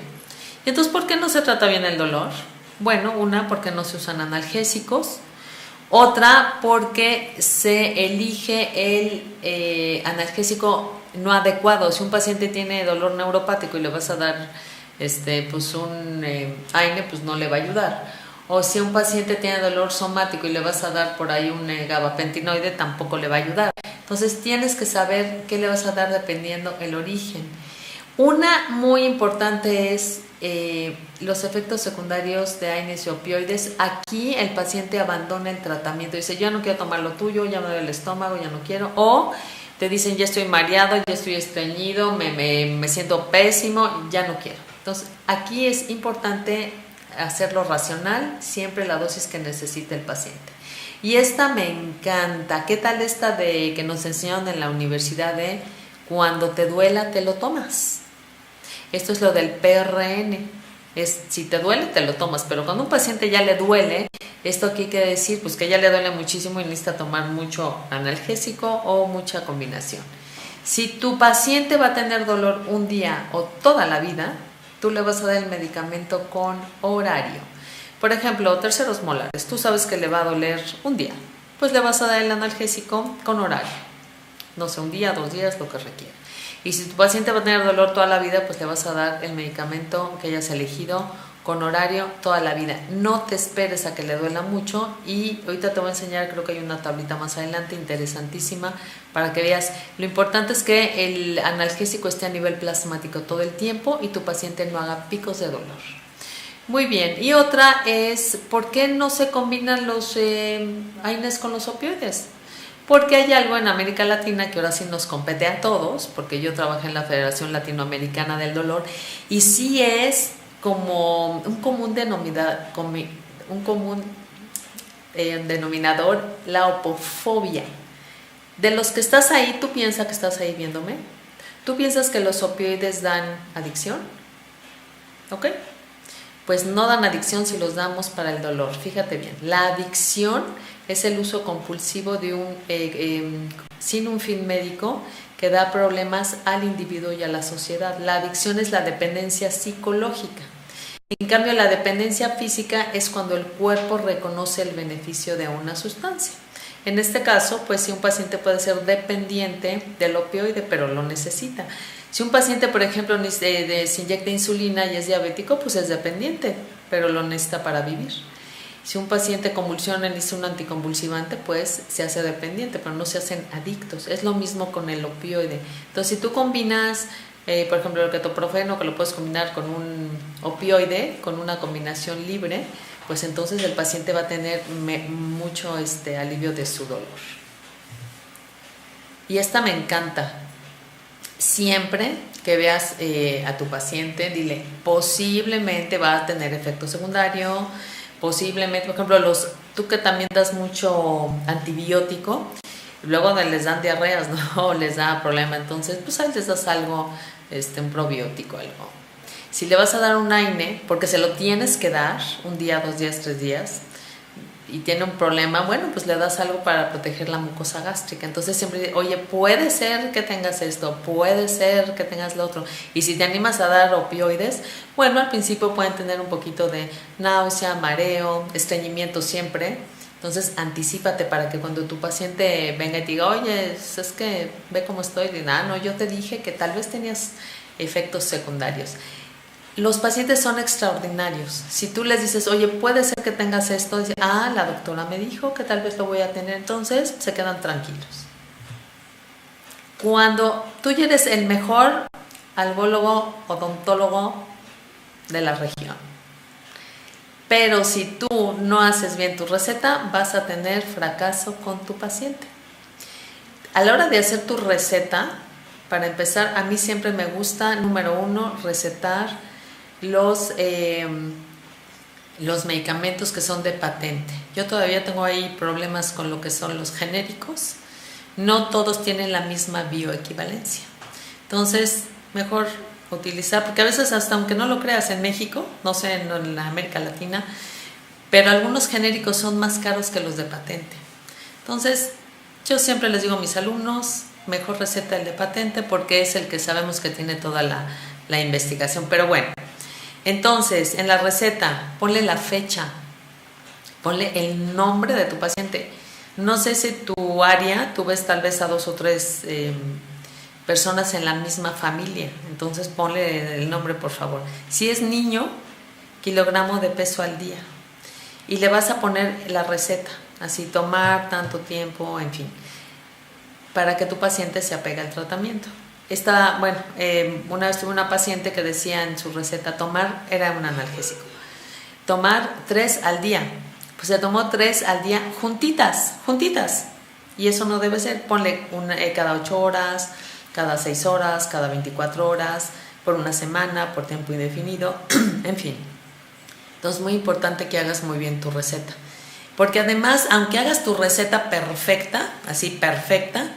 ¿Y entonces por qué no se trata bien el dolor? Bueno, una, porque no se usan analgésicos. Otra, porque se elige el analgésico no adecuado. Si un paciente tiene dolor neuropático y le vas a dar pues un AINE, pues no le va a ayudar. O si un paciente tiene dolor somático y le vas a dar por ahí un gabapentinoide, tampoco le va a ayudar. Entonces tienes que saber qué le vas a dar dependiendo el origen. Una muy importante es los efectos secundarios de AINES y opioides. Aquí el paciente abandona el tratamiento, dice, yo no quiero tomar lo tuyo, ya me duele el estómago, ya no quiero. O te dicen, ya estoy mareado, ya estoy estreñido, me siento pésimo, ya no quiero. Entonces aquí es importante hacerlo racional, siempre la dosis que necesite el paciente. Y esta me encanta. ¿Qué tal esta de que nos enseñaron en la universidad de cuando te duela te lo tomas? Esto es lo del PRN. Si te duele te lo tomas, pero cuando a un paciente ya le duele, esto aquí quiere decir pues que ya le duele muchísimo y necesita tomar mucho analgésico o mucha combinación. Si tu paciente va a tener dolor un día o toda la vida, tú le vas a dar el medicamento con horario. Por ejemplo, terceros molares, tú sabes que le va a doler un día, pues le vas a dar el analgésico con horario. No sé, un día, 2 días, lo que requiera. Y si tu paciente va a tener dolor toda la vida, pues le vas a dar el medicamento que hayas elegido con horario toda la vida. No te esperes a que le duela mucho, y ahorita te voy a enseñar, creo que hay una tablita más adelante interesantísima para que veas. Lo importante es que el analgésico esté a nivel plasmático todo el tiempo y tu paciente no haga picos de dolor. Muy bien. Y otra es, ¿por qué no se combinan los AINES con los opioides? Porque hay algo en América Latina que ahora sí nos compete a todos, porque yo trabajé en la Federación Latinoamericana del Dolor, y sí es como un común denominador, denominador, la opofobia. De los que estás ahí, ¿tú piensas que estás ahí viéndome? ¿Tú piensas que los opioides dan adicción? ¿Ok? Pues no dan adicción si los damos para el dolor. Fíjate bien, la adicción es el uso compulsivo de sin un fin médico que da problemas al individuo y a la sociedad. La adicción es la dependencia psicológica. En cambio, la dependencia física es cuando el cuerpo reconoce el beneficio de una sustancia. En este caso, pues si un paciente puede ser dependiente del opioide, pero lo necesita. Si un paciente, por ejemplo, se inyecta insulina y es diabético, pues es dependiente, pero lo necesita para vivir. Si un paciente convulsiona y necesita un anticonvulsivante, pues se hace dependiente, pero no se hacen adictos. Es lo mismo con el opioide. Entonces, si tú combinas, por ejemplo, el ketoprofeno, que lo puedes combinar con un opioide, con una combinación libre, pues entonces el paciente va a tener mucho alivio de su dolor. Y esta me encanta. Siempre que veas a tu paciente, dile, posiblemente va a tener efecto secundario, posiblemente, por ejemplo, tú que también das mucho antibiótico, luego les dan diarreas, ¿no? O les da problema, entonces pues ahí les das algo, un probiótico, algo. Si le vas a dar un AINE, porque se lo tienes que dar un día, 2 días, 3 días, y tiene un problema, bueno, pues le das algo para proteger la mucosa gástrica. Entonces siempre, oye, puede ser que tengas esto, puede ser que tengas lo otro. Y si te animas a dar opioides, bueno, al principio pueden tener un poquito de náusea, mareo, estreñimiento siempre. Entonces anticípate para que cuando tu paciente venga y te diga, oye, es que ve cómo estoy, y no, yo te dije que tal vez tenías efectos secundarios. Los pacientes son extraordinarios. Si tú les dices, oye, puede ser que tengas esto, dicen, la doctora me dijo que tal vez lo voy a tener, entonces se quedan tranquilos. Cuando tú eres el mejor algólogo, odontólogo de la región, pero si tú no haces bien tu receta, vas a tener fracaso con tu paciente. A la hora de hacer tu receta, para empezar, a mí siempre me gusta, número 1, recetar los medicamentos que son de patente. Yo todavía tengo ahí problemas con lo que son los genéricos. No todos tienen la misma bioequivalencia. Entonces, mejor utilizar, porque a veces hasta aunque no lo creas en México, no sé, en la América Latina, pero algunos genéricos son más caros que los de patente. Entonces, yo siempre les digo a mis alumnos, mejor receta el de patente porque es el que sabemos que tiene toda la investigación. Pero bueno, entonces en la receta ponle la fecha, ponle el nombre de tu paciente. No sé si tu área, tú ves tal vez a 2 o 3 personas en la misma familia, entonces ponle el nombre, por favor. Si es niño, kilogramo de peso al día, y le vas a poner la receta, así tomar tanto tiempo, en fin, para que tu paciente se apegue al tratamiento. Una vez tuve una paciente que decía en su receta, era un analgésico, tomar 3 al día. Pues se tomó 3 al día juntitas, y eso no debe ser. Ponle cada 8 horas, cada 6 horas, cada 24 horas, por una semana, por tiempo indefinido, en fin. Entonces es muy importante que hagas muy bien tu receta, porque además, aunque hagas tu receta perfecta, así perfecta,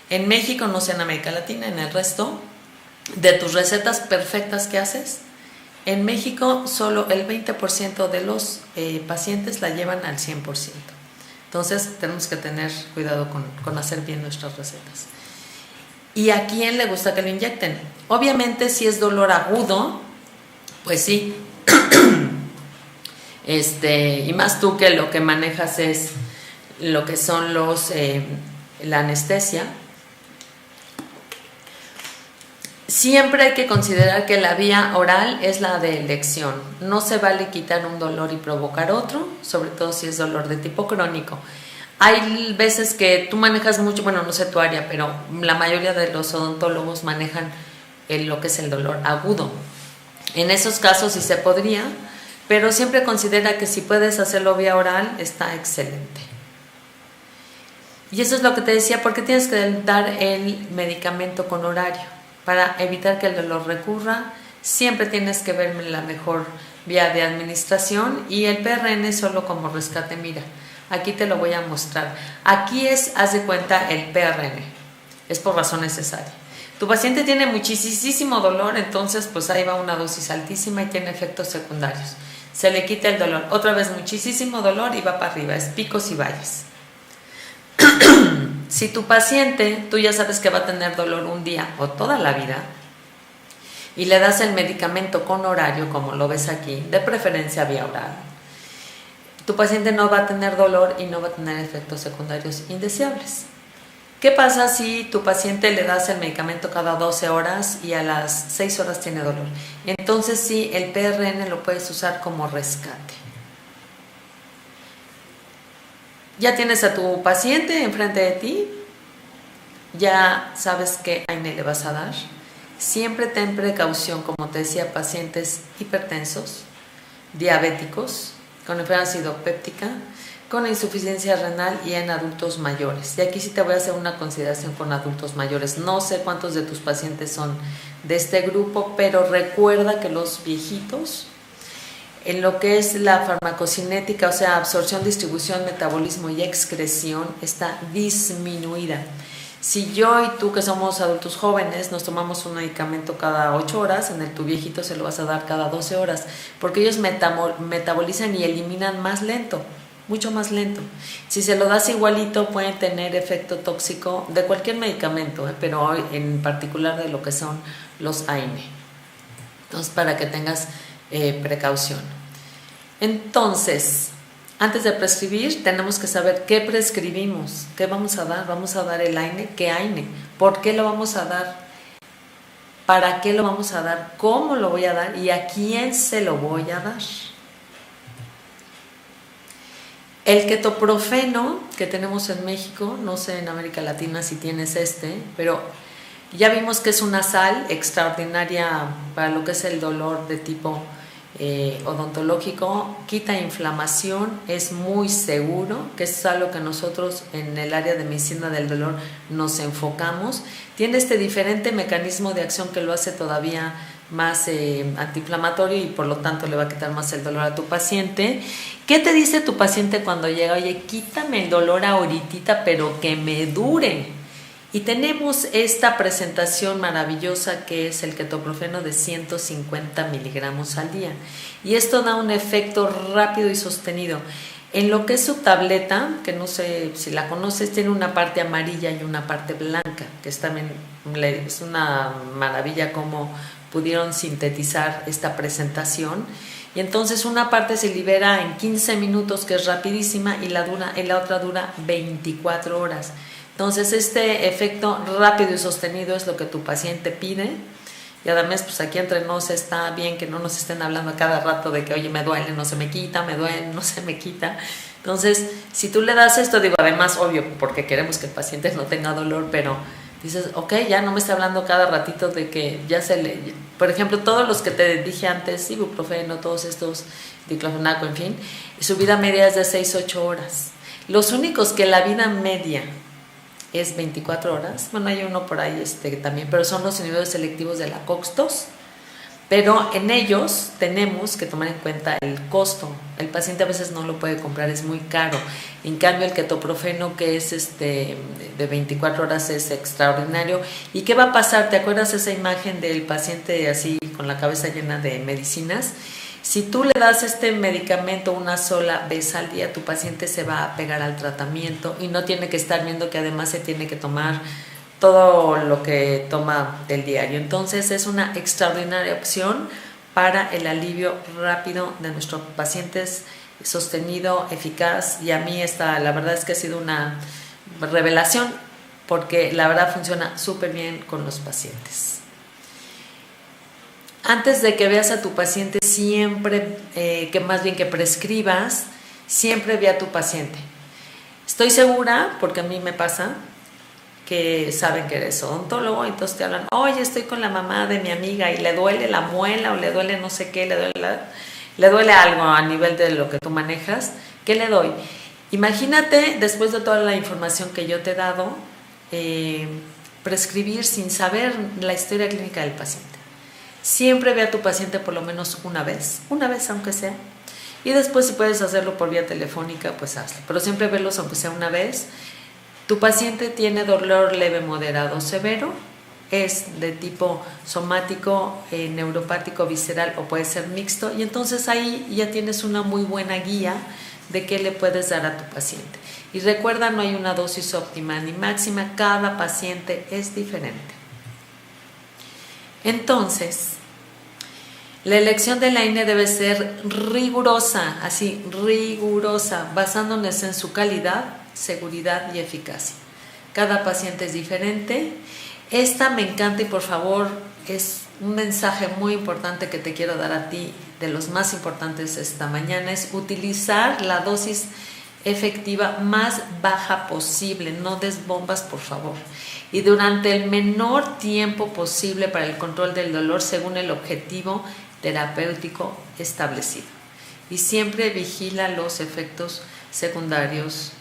en México, no sé en América Latina, en el resto, de tus recetas perfectas que haces, en México solo el 20% de los pacientes la llevan al 100%. Entonces tenemos que tener cuidado con hacer bien nuestras recetas. ¿Y a quién le gusta que lo inyecten? Obviamente si es dolor agudo, pues sí. Y más tú que lo que manejas es lo que son la anestesia. Siempre hay que considerar que la vía oral es la de elección. No se vale quitar un dolor y provocar otro, sobre todo si es dolor de tipo crónico. Hay veces que tú manejas mucho, bueno, no sé tu área, pero la mayoría de los odontólogos manejan lo que es el dolor agudo. En esos casos sí se podría, pero siempre considera que si puedes hacerlo vía oral, está excelente. Y eso es lo que te decía, porque tienes que dar el medicamento con horario. Para evitar que el dolor recurra, siempre tienes que ver la mejor vía de administración, y el PRN solo como rescate. Mira, Aquí te lo voy a mostrar. Aquí es, haz de cuenta, el PRN. Es por razón necesaria. Tu paciente tiene muchísimo dolor, entonces pues ahí va una dosis altísima y tiene efectos secundarios. Se le quita el dolor. Otra vez muchísimo dolor y va para arriba. Es picos y valles. Si tu paciente, tú ya sabes que va a tener dolor un día o toda la vida, y le das el medicamento con horario, como lo ves aquí, de preferencia vía oral, tu paciente no va a tener dolor y no va a tener efectos secundarios indeseables. ¿Qué pasa si tu paciente le das el medicamento cada 12 horas y a las 6 horas tiene dolor? Entonces sí, el PRN lo puedes usar como rescate. Ya tienes a tu paciente enfrente de ti, ya sabes qué AINE le vas a dar. Siempre ten precaución, como te decía, pacientes hipertensos, diabéticos, con enfermedad ácido péptica, con insuficiencia renal y en adultos mayores. Y aquí sí te voy a hacer una consideración con adultos mayores. No sé cuántos de tus pacientes son de este grupo, pero recuerda que los viejitos, en lo que es la farmacocinética, o sea, absorción, distribución, metabolismo y excreción, está disminuida. Si yo y tú, que somos adultos jóvenes, nos tomamos un medicamento cada 8 horas, en el tu viejito se lo vas a dar cada 12 horas, porque ellos metabolizan y eliminan más lento, mucho más lento. Si se lo das igualito, pueden tener efecto tóxico de cualquier medicamento, pero hoy en particular de lo que son los AINE. Entonces, para que tengas precaución. Entonces, antes de prescribir, tenemos que saber qué prescribimos, qué vamos a dar. Vamos a dar el AINE, ¿qué AINE? ¿Por qué lo vamos a dar? ¿Para qué lo vamos a dar? ¿Cómo lo voy a dar? ¿Y a quién se lo voy a dar? El ketoprofeno que tenemos en México, no sé en América Latina si tienes pero ya vimos que es una sal extraordinaria para lo que es el dolor de tipo odontológico, quita inflamación, es muy seguro, que es algo que nosotros en el área de medicina del dolor nos enfocamos. Tiene este diferente mecanismo de acción que lo hace todavía más antiinflamatorio y por lo tanto le va a quitar más el dolor a tu paciente. ¿Qué te dice tu paciente cuando llega? Oye, quítame el dolor ahorita, pero que me dure. Y tenemos esta presentación maravillosa que es el ketoprofeno de 150 miligramos al día. Y esto da un efecto rápido y sostenido. En lo que es su tableta, que no sé si la conoces, tiene una parte amarilla y una parte blanca, que es también es una maravilla cómo pudieron sintetizar esta presentación. Y entonces una parte se libera en 15 minutos, que es rapidísima, y la otra dura 24 horas. Entonces este efecto rápido y sostenido es lo que tu paciente pide. Y además, pues aquí entre nos está bien que no nos estén hablando a cada rato de que, oye, me duele, no se me quita, me duele, no se me quita. Entonces, si tú le das esto, digo, además, obvio, porque queremos que el paciente no tenga dolor, pero dices, ok, ya no me está hablando cada ratito de que ya se le... Por ejemplo, todos los que te dije antes, ibuprofeno, todos estos, diclofenaco, en fin, su vida media es de 6-8 horas. Los únicos que la vida media es 24 horas, bueno, hay uno por ahí también, pero son los inhibidores selectivos de la COX-2, pero en ellos tenemos que tomar en cuenta el costo. El paciente a veces no lo puede comprar, es muy caro. En cambio, el ketoprofeno, que es de 24 horas, es extraordinario. ¿Y qué va a pasar? ¿Te acuerdas esa imagen del paciente así con la cabeza llena de medicinas? Si tú le das este medicamento una sola vez al día, tu paciente se va a pegar al tratamiento y no tiene que estar viendo que además se tiene que tomar todo lo que toma del diario. Entonces es una extraordinaria opción para el alivio rápido de nuestros pacientes, sostenido, eficaz. Y a mí la verdad es que ha sido una revelación, porque la verdad funciona súper bien con los pacientes. Antes de que veas a tu paciente, siempre, que más bien que prescribas, siempre ve a tu paciente. Estoy segura, porque a mí me pasa, que saben que eres odontólogo, entonces te hablan, oye, estoy con la mamá de mi amiga y le duele la muela o le duele no sé qué, le duele algo a nivel de lo que tú manejas, ¿qué le doy? Imagínate, después de toda la información que yo te he dado, prescribir sin saber la historia clínica del paciente. Siempre ve a tu paciente por lo menos una vez aunque sea, Y después, si puedes hacerlo por vía telefónica, pues hazlo. Pero siempre verlos aunque sea una vez. Tu paciente tiene dolor leve, moderado, severo. Es de tipo somático, neuropático, visceral o puede ser mixto. Y entonces ahí ya tienes una muy buena guía de qué le puedes dar a tu paciente. Y recuerda, no hay una dosis óptima ni máxima. Cada paciente es diferente. Entonces, la elección del AINE debe ser rigurosa, así, rigurosa, basándonos en su calidad, seguridad y eficacia. Cada paciente es diferente. Esta me encanta y por favor es un mensaje muy importante que te quiero dar a ti, de los más importantes esta mañana, es utilizar la dosis efectiva más baja posible. No des bombas, por favor. Y durante el menor tiempo posible para el control del dolor según el objetivo terapéutico establecido. Y siempre vigila los efectos secundarios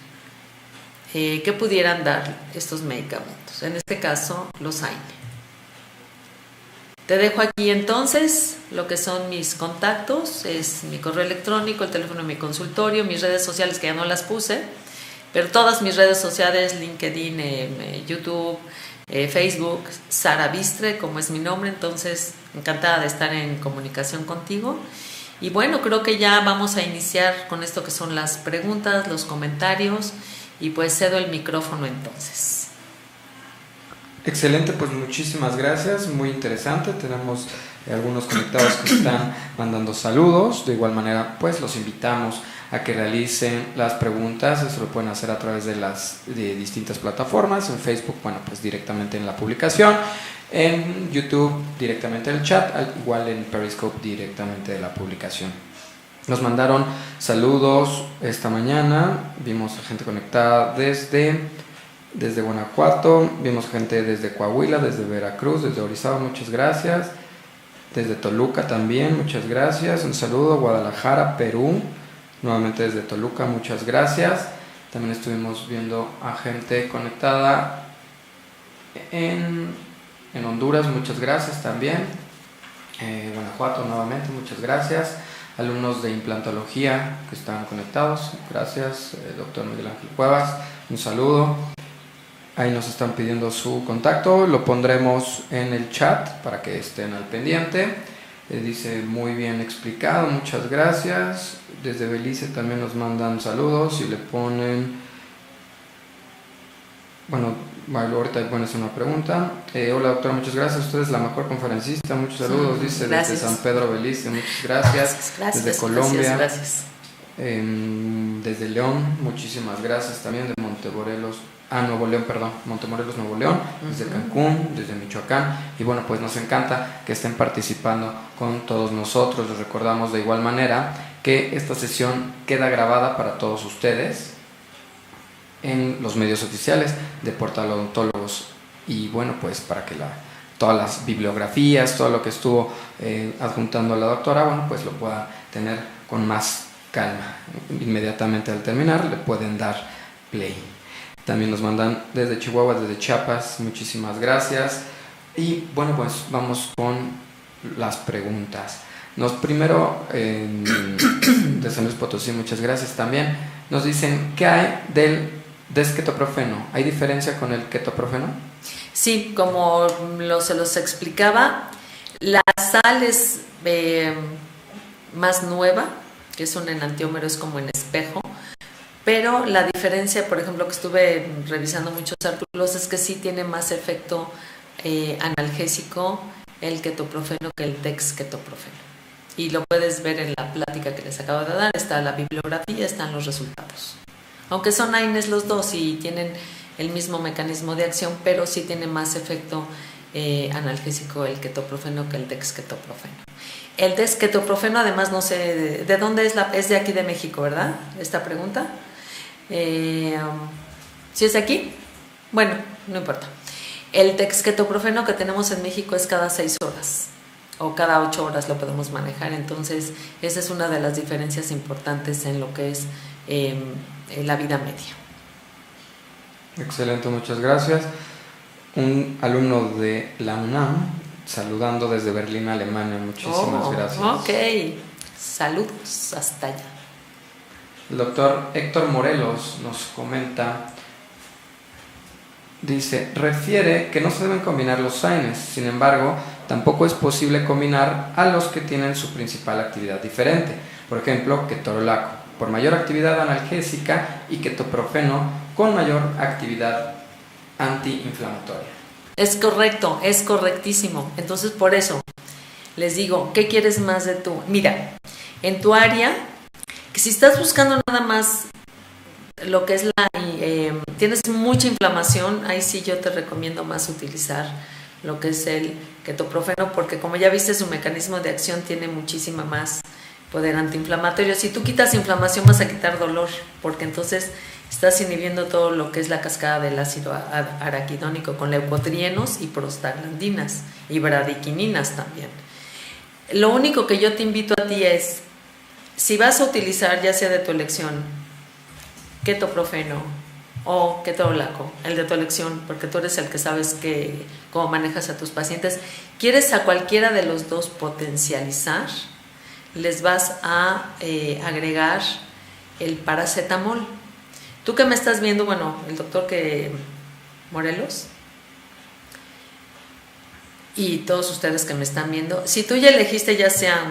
que pudieran dar estos medicamentos, en este caso los AINE. Te dejo aquí entonces lo que son mis contactos, es mi correo electrónico, el teléfono de mi consultorio, mis redes sociales que ya no las puse, pero todas mis redes sociales, LinkedIn, YouTube, Facebook, Sara Bistre, como es mi nombre, entonces encantada de estar en comunicación contigo. Y bueno, creo que ya vamos a iniciar con esto que son las preguntas, los comentarios, y pues cedo el micrófono entonces. Excelente, pues muchísimas gracias, muy interesante. Tenemos algunos conectados que están mandando saludos. De igual manera, pues los invitamos a que realicen las preguntas. Eso lo pueden hacer a través de distintas plataformas. En Facebook, bueno, pues directamente en la publicación. En YouTube, directamente en el chat. Igual en Periscope, directamente de la publicación. Nos mandaron saludos esta mañana. Vimos a gente conectada desde Guanajuato, vimos gente desde Coahuila, desde Veracruz, desde Orizaba, muchas gracias. Desde Toluca también, muchas gracias. Un saludo, Guadalajara, Perú, nuevamente desde Toluca, muchas gracias. También estuvimos viendo a gente conectada en Honduras, muchas gracias también. Guanajuato nuevamente, muchas gracias. Alumnos de implantología que están conectados, gracias. Doctor Miguel Ángel Cuevas, un saludo. Ahí nos están pidiendo su contacto, lo pondremos en el chat para que estén al pendiente. Dice muy bien explicado, muchas gracias. Desde Belice también nos mandan saludos y le ponen, bueno, ahorita pones una pregunta. Hola doctora, muchas gracias, usted es la mejor conferencista, muchos saludos, dice gracias. Desde San Pedro Belice, muchas gracias. Desde Colombia, gracias. Desde León, muchísimas gracias también. De Montemorelos, Nuevo León, desde Cancún, desde Michoacán. Y bueno, pues nos encanta que estén participando con todos nosotros. Les recordamos de igual manera que esta sesión queda grabada para todos ustedes en los medios oficiales de Portal Odontólogos. Y bueno, pues para que todas las bibliografías, todo lo que estuvo adjuntando la doctora, bueno, pues lo pueda tener con más calma. Inmediatamente al terminar le pueden dar play. También nos mandan desde Chihuahua, desde Chiapas, muchísimas gracias. Y bueno, pues vamos con las preguntas. Primero, de San Luis Potosí, muchas gracias también. Nos dicen, ¿qué hay del desketoprofeno? ¿Hay diferencia con el ketoprofeno? Sí, como se los explicaba, la sal es más nueva, que es un enantiómero, es como en espejo. Pero la diferencia, por ejemplo, que estuve revisando muchos artículos, es que sí tiene más efecto analgésico el ketoprofeno que el dexketoprofeno. Y lo puedes ver en la plática que les acabo de dar, está la bibliografía, están los resultados. Aunque son AINES los dos y tienen el mismo mecanismo de acción, pero sí tiene más efecto analgésico el ketoprofeno que el dexketoprofeno. El dexketoprofeno, además, no sé de dónde es de aquí de México, ¿verdad? Esta pregunta. ¿Sí es de aquí? Bueno, no importa. El dexketoprofeno que tenemos en México es cada 6 horas o cada 8 horas lo podemos manejar. Entonces, esa es una de las diferencias importantes en lo que es la vida media. Excelente, muchas gracias. Un alumno de la UNAM saludando desde Berlín, Alemania. Muchísimas gracias. Ok. Saludos, hasta allá. El doctor Héctor Morelos nos comenta, dice, refiere que no se deben combinar los AINES, sin embargo, tampoco es posible combinar a los que tienen su principal actividad diferente, por ejemplo, ketorolaco, por mayor actividad analgésica, y ketoprofeno con mayor actividad antiinflamatoria. Es correcto, es correctísimo. Entonces, por eso les digo, ¿qué quieres más de tú? Mira, en tu área, que si estás buscando nada más lo que es tienes mucha inflamación, ahí sí yo te recomiendo más utilizar lo que es el ketoprofeno, porque como ya viste, su mecanismo de acción tiene muchísima más poder antiinflamatorio. Si tú quitas inflamación, vas a quitar dolor, porque entonces estás inhibiendo todo lo que es la cascada del ácido araquidónico con leucotrienos y prostaglandinas y bradiquininas también. Lo único que yo te invito a ti es, si vas a utilizar, ya sea de tu elección, ketoprofeno o ketorolaco, el de tu elección, porque tú eres el que sabes cómo manejas a tus pacientes, quieres a cualquiera de los dos potencializar, les vas a agregar el paracetamol. Tú que me estás viendo, bueno, el doctor Morelos y todos ustedes que me están viendo, si tú ya elegiste ya sea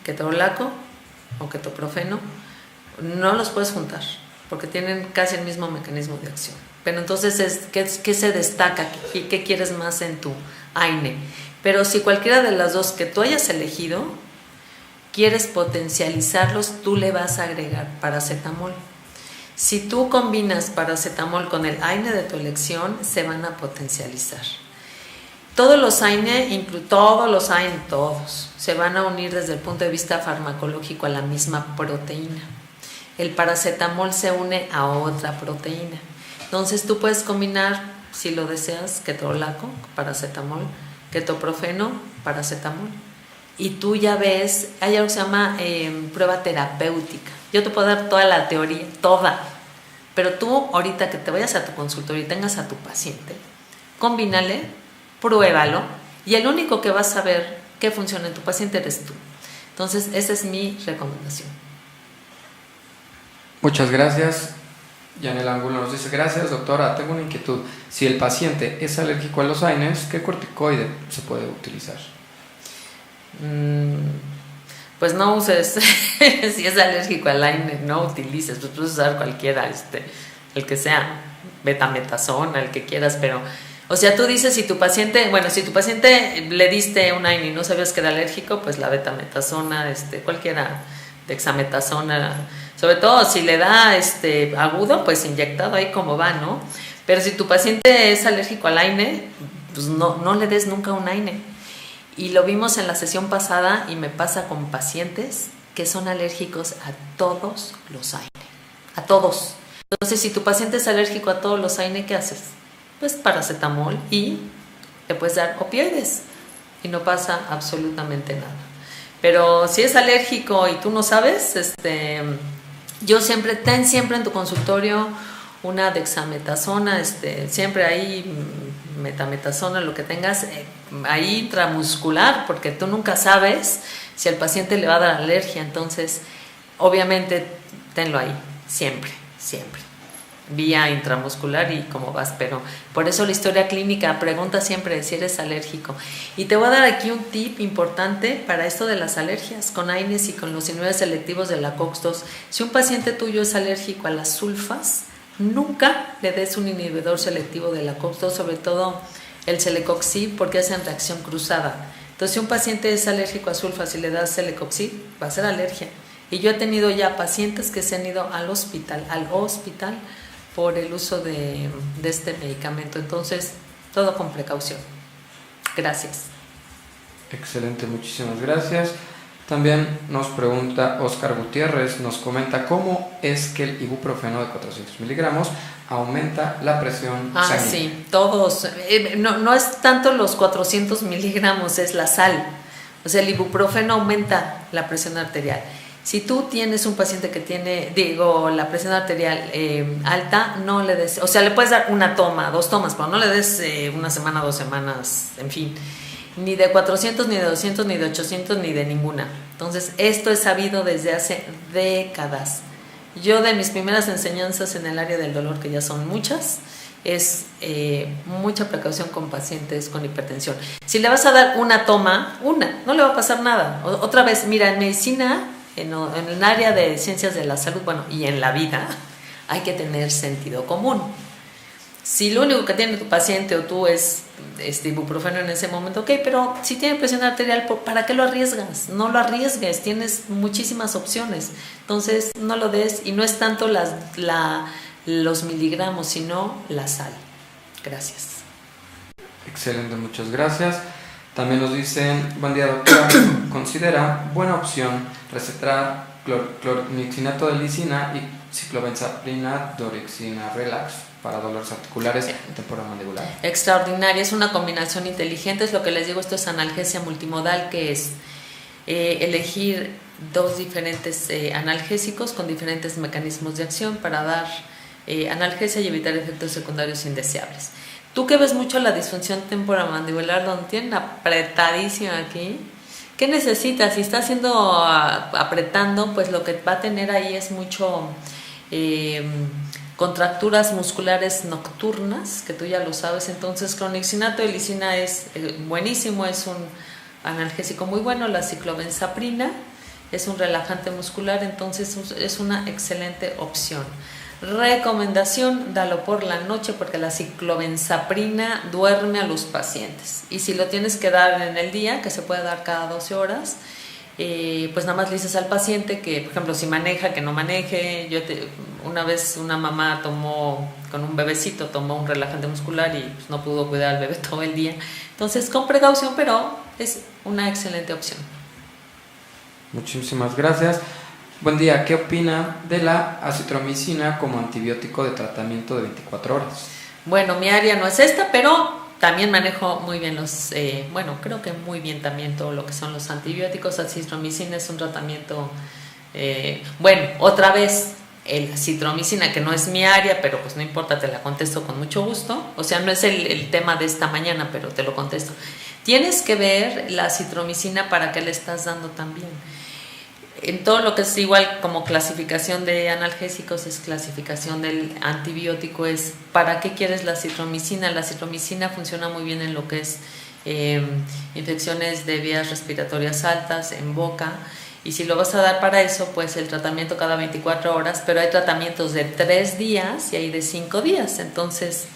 ketorolaco o ketoprofeno, no los puedes juntar porque tienen casi el mismo mecanismo de acción. Pero entonces, ¿qué se destaca? ¿Qué quieres más en tu AINE? Pero si cualquiera de las dos que tú hayas elegido quieres potencializarlos, tú le vas a agregar paracetamol. Si tú combinas paracetamol con el AINE de tu elección, se van a potencializar. Todos los AINE, todos, se van a unir desde el punto de vista farmacológico a la misma proteína. El paracetamol se une a otra proteína. Entonces tú puedes combinar, si lo deseas, ketorolaco, paracetamol, ketoprofeno, paracetamol. Y tú ya ves, hay algo que se llama prueba terapéutica. Yo te puedo dar toda la teoría, toda. Pero tú, ahorita que te vayas a tu consultorio y tengas a tu paciente, combínale, pruébalo, y el único que va a saber qué funciona en tu paciente eres tú. Entonces, esa es mi recomendación. Muchas gracias. Yanel Angulo nos dice, gracias doctora, tengo una inquietud. Si el paciente es alérgico a los AINES, ¿qué corticoide se puede utilizar? Pues no uses, si es alérgico al AINE, no utilices, pues puedes usar cualquiera, el que sea, betametasona, el que quieras, pero, o sea, tú dices, si tu paciente le diste un AINE y no sabías que era alérgico, pues la betametasona, cualquiera, dexametasona, sobre todo si le da agudo, pues inyectado ahí como va, ¿no? Pero si tu paciente es alérgico al AINE, pues no le des nunca un AINE. Y lo vimos en la sesión pasada y me pasa con pacientes que son alérgicos a todos los AINE, a todos. Entonces, si tu paciente es alérgico a todos los AINE, ¿qué haces? Pues paracetamol y le puedes dar opioides y no pasa absolutamente nada. Pero si es alérgico y tú no sabes, ten siempre en tu consultorio una dexametasona, siempre ahí metametasona, lo que tengas ahí intramuscular, porque tú nunca sabes si al paciente le va a dar alergia. Entonces, obviamente, tenlo ahí, siempre, vía intramuscular y cómo vas. Pero por eso la historia clínica pregunta siempre si eres alérgico. Y te voy a dar aquí un tip importante para esto de las alergias con AINES y con los inhibidores selectivos de la COX-2. Si un paciente tuyo es alérgico a las sulfas, nunca le des un inhibidor selectivo de la COX-2, sobre todo el celecoxib, porque hacen reacción cruzada. Entonces, si un paciente es alérgico a sulfas y le das celecoxib, va a ser alergia. Y yo he tenido ya pacientes que se han ido al hospital por el uso de este medicamento. Entonces, todo con precaución. Gracias. Excelente, muchísimas gracias. También nos pregunta Oscar Gutiérrez, nos comenta cómo es que el ibuprofeno de 400 miligramos aumenta la presión sanguínea. Sí, todos. No es tanto los 400 miligramos, es la sal. O sea, el ibuprofeno aumenta la presión arterial. Si tú tienes un paciente que tiene, la presión arterial alta, no le des, o sea, le puedes dar una toma, 2 tomas, pero no le des una semana, 2 semanas, en fin. Ni de 400, ni de 200, ni de 800, ni de ninguna. Entonces, esto es sabido desde hace décadas. Yo de mis primeras enseñanzas en el área del dolor, que ya son muchas, es mucha precaución con pacientes con hipertensión. Si le vas a dar una toma, no le va a pasar nada. Otra vez, mira, en medicina, en el área de ciencias de la salud, bueno, y en la vida, hay que tener sentido común. Si lo único que tiene tu paciente o tú es ibuprofeno en ese momento, ok, pero si tiene presión arterial, ¿para qué lo arriesgas? No lo arriesgues, tienes muchísimas opciones. Entonces, no lo des, y no es tanto los miligramos, sino la sal. Gracias. Excelente, muchas gracias. También nos dicen, buen día doctora, considera buena opción recetar clornixinato de lisina y ciclobenzaprina dorexina relax para dolores articulares temporomandibular. Extraordinaria, es una combinación inteligente, es lo que les digo, esto es analgesia multimodal, que es elegir dos diferentes analgésicos con diferentes mecanismos de acción para dar analgesia y evitar efectos secundarios indeseables. Tú que ves mucho la disfunción temporomandibular, donde tienen apretadísima aquí, ¿qué necesitas? Si está apretando, pues lo que va a tener ahí es mucho contracturas musculares nocturnas, que tú ya lo sabes. Entonces, clornixinato de lisina es buenísimo, es un analgésico muy bueno. La ciclobenzaprina es un relajante muscular, entonces es una excelente opción. Recomendación, dalo por la noche, porque la ciclobenzaprina duerme a los pacientes, y si lo tienes que dar en el día, que se puede dar cada 12 horas, pues nada más le dices al paciente que, por ejemplo, si maneja, que no maneje. Una vez una mamá con un bebecito tomó un relajante muscular y pues no pudo cuidar al bebé todo el día. Entonces, con precaución, pero es una excelente opción. Muchísimas gracias. Buen día, ¿qué opina de la acitromicina como antibiótico de tratamiento de 24 horas? Bueno, mi área no es esta, pero también manejo muy bien creo que muy bien también todo lo que son los antibióticos. Acitromicina es un tratamiento, otra vez, la acitromicina, que no es mi área, pero pues no importa, te la contesto con mucho gusto. O sea, no es el tema de esta mañana, pero te lo contesto. Tienes que ver la acitromicina para qué le estás dando también. En todo lo que es igual como clasificación de analgésicos, es clasificación del antibiótico, es ¿para qué quieres la acitromicina? La acitromicina funciona muy bien en lo que es infecciones de vías respiratorias altas, en boca, y si lo vas a dar para eso, pues el tratamiento cada 24 horas, pero hay tratamientos de 3 días y hay de 5 días, entonces,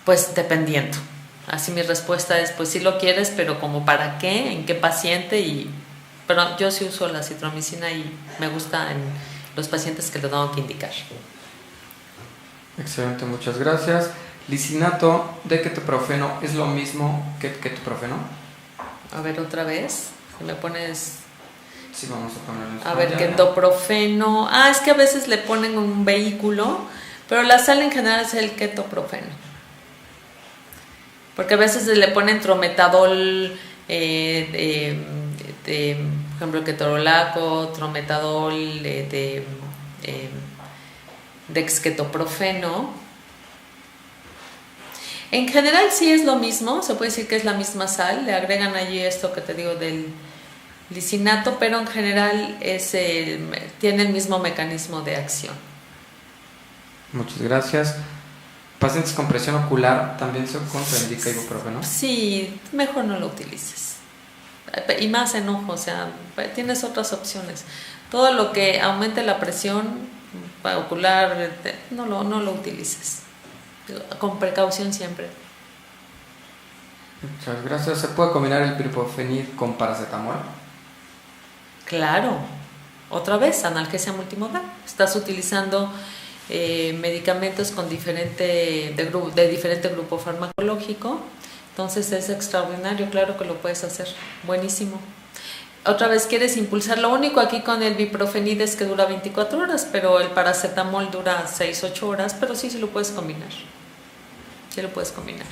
pues dependiendo. Así mi respuesta es, pues sí lo quieres, pero como para qué, en qué paciente, pero yo sí uso la acitromicina y me gusta en los pacientes que lo tengo que indicar. Excelente, muchas gracias. Lisinato de ketoprofeno es lo mismo que ketoprofeno. A ver, otra vez, si me pones. Sí, vamos a ponerlo. A ver, ketoprofeno. Es que a veces le ponen un vehículo, pero la sal en general es el ketoprofeno. Porque a veces le ponen trometadol, por ejemplo, ketorolaco, trometadol, dexketoprofeno. En general sí es lo mismo, se puede decir que es la misma sal, le agregan allí esto que te digo del lisinato, pero en general tiene el mismo mecanismo de acción. Muchas gracias. ¿Pacientes con presión ocular también se contraindica ibuprofeno? Sí, mejor no lo utilices. Y más en ojo, o sea, tienes otras opciones. Todo lo que aumente la presión ocular, no lo utilices. Con precaución siempre. Muchas gracias. ¿Se puede combinar el piriprofenid con paracetamol? Claro. Otra vez, analgesia multimodal. Estás utilizando medicamentos con de diferente grupo farmacológico. Entonces es extraordinario, claro que lo puedes hacer, buenísimo. Otra vez quieres impulsar, lo único aquí con el biprofenid es que dura 24 horas, pero el paracetamol dura 6-8 horas, pero sí lo puedes combinar. Sí lo puedes combinar.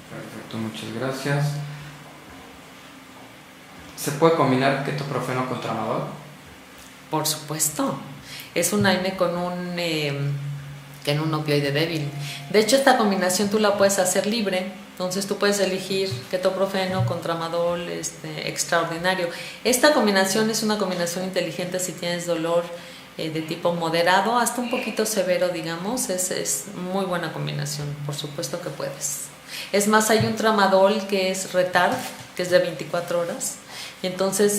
Perfecto, muchas gracias. ¿Se puede combinar ketoprofeno con tramadol? Por supuesto, es un AINE con un opioide débil. De hecho, esta combinación tú la puedes hacer libre. Entonces tú puedes elegir ketoprofeno con tramadol, extraordinario. Esta combinación es una combinación inteligente si tienes dolor de tipo moderado hasta un poquito severo, digamos. Es muy buena combinación, por supuesto que puedes. Es más, hay un tramadol que es retard, que es de 24 horas. Y entonces,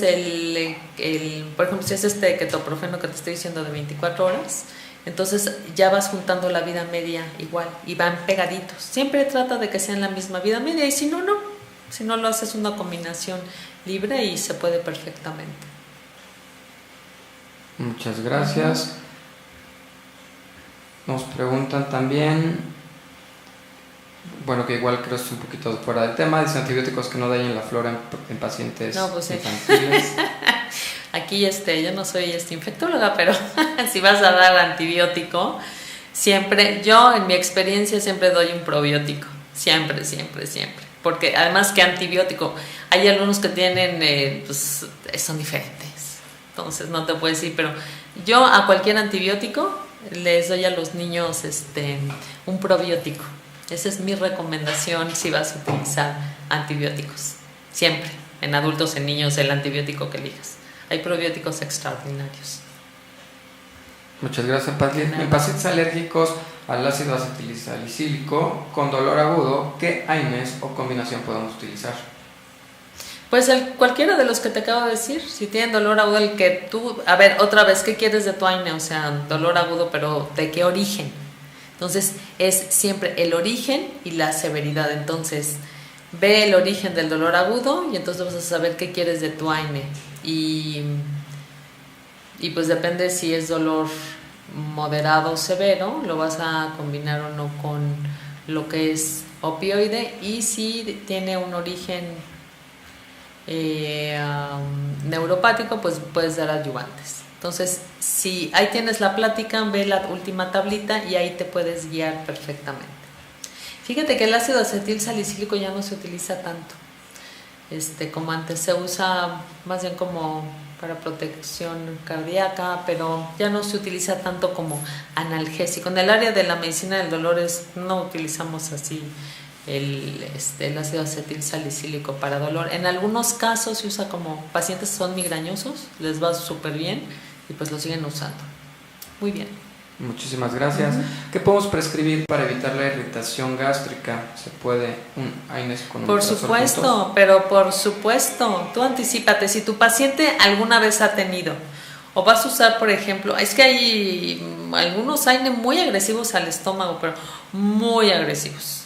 por ejemplo, si es ketoprofeno que te estoy diciendo de 24 horas, entonces ya vas juntando la vida media igual y van pegaditos. Siempre trata de que sean la misma vida media y si no, no. Si no, lo haces una combinación libre y se puede perfectamente. Muchas gracias. Nos preguntan también, bueno, que igual creo que es un poquito fuera del tema, dicen antibióticos que no dañen la flora en pacientes infantiles. Aquí yo no soy infectóloga, pero si vas a dar antibiótico, siempre, yo en mi experiencia siempre doy un probiótico, siempre, porque además que antibiótico, hay algunos que tienen, pues son diferentes, entonces no te puedo decir, pero yo a cualquier antibiótico les doy a los niños un probiótico. Esa es mi recomendación si vas a utilizar antibióticos, siempre, en adultos, en niños, el antibiótico que elijas. Hay probióticos extraordinarios. Muchas gracias, Pati. En pacientes alérgicos al ácido acetilsalicílico con dolor agudo, ¿qué AINES o combinación podemos utilizar? Pues cualquiera de los que te acabo de decir. Si tienen dolor agudo, el que tú... A ver, otra vez, ¿qué quieres de tu AINE? O sea, dolor agudo, pero ¿de qué origen? Entonces, es siempre el origen y la severidad. Entonces, ve el origen del dolor agudo y entonces vas a saber qué quieres de tu AINE. Y pues depende si es dolor moderado o severo, lo vas a combinar o no con lo que es opioide, y si tiene un origen neuropático, pues puedes dar adyuvantes. Entonces, si ahí tienes la plática, ve la última tablita y ahí te puedes guiar perfectamente. Fíjate que el ácido acetilsalicílico ya no se utiliza tanto como antes. Se usa más bien como para protección cardíaca, pero ya no se utiliza tanto como analgésico. En el área de la medicina del dolor no utilizamos así el ácido acetilsalicílico para dolor. En algunos casos se usa como pacientes que son migrañosos, les va súper bien y pues lo siguen usando. Muy bien. Muchísimas gracias. ¿Qué podemos prescribir para evitar la irritación gástrica? ¿Se puede un AINES con un Por supuesto, pero por supuesto, tú anticípate. Si tu paciente alguna vez ha tenido o vas a usar, por ejemplo, es que hay algunos AINES muy agresivos al estómago, pero muy agresivos.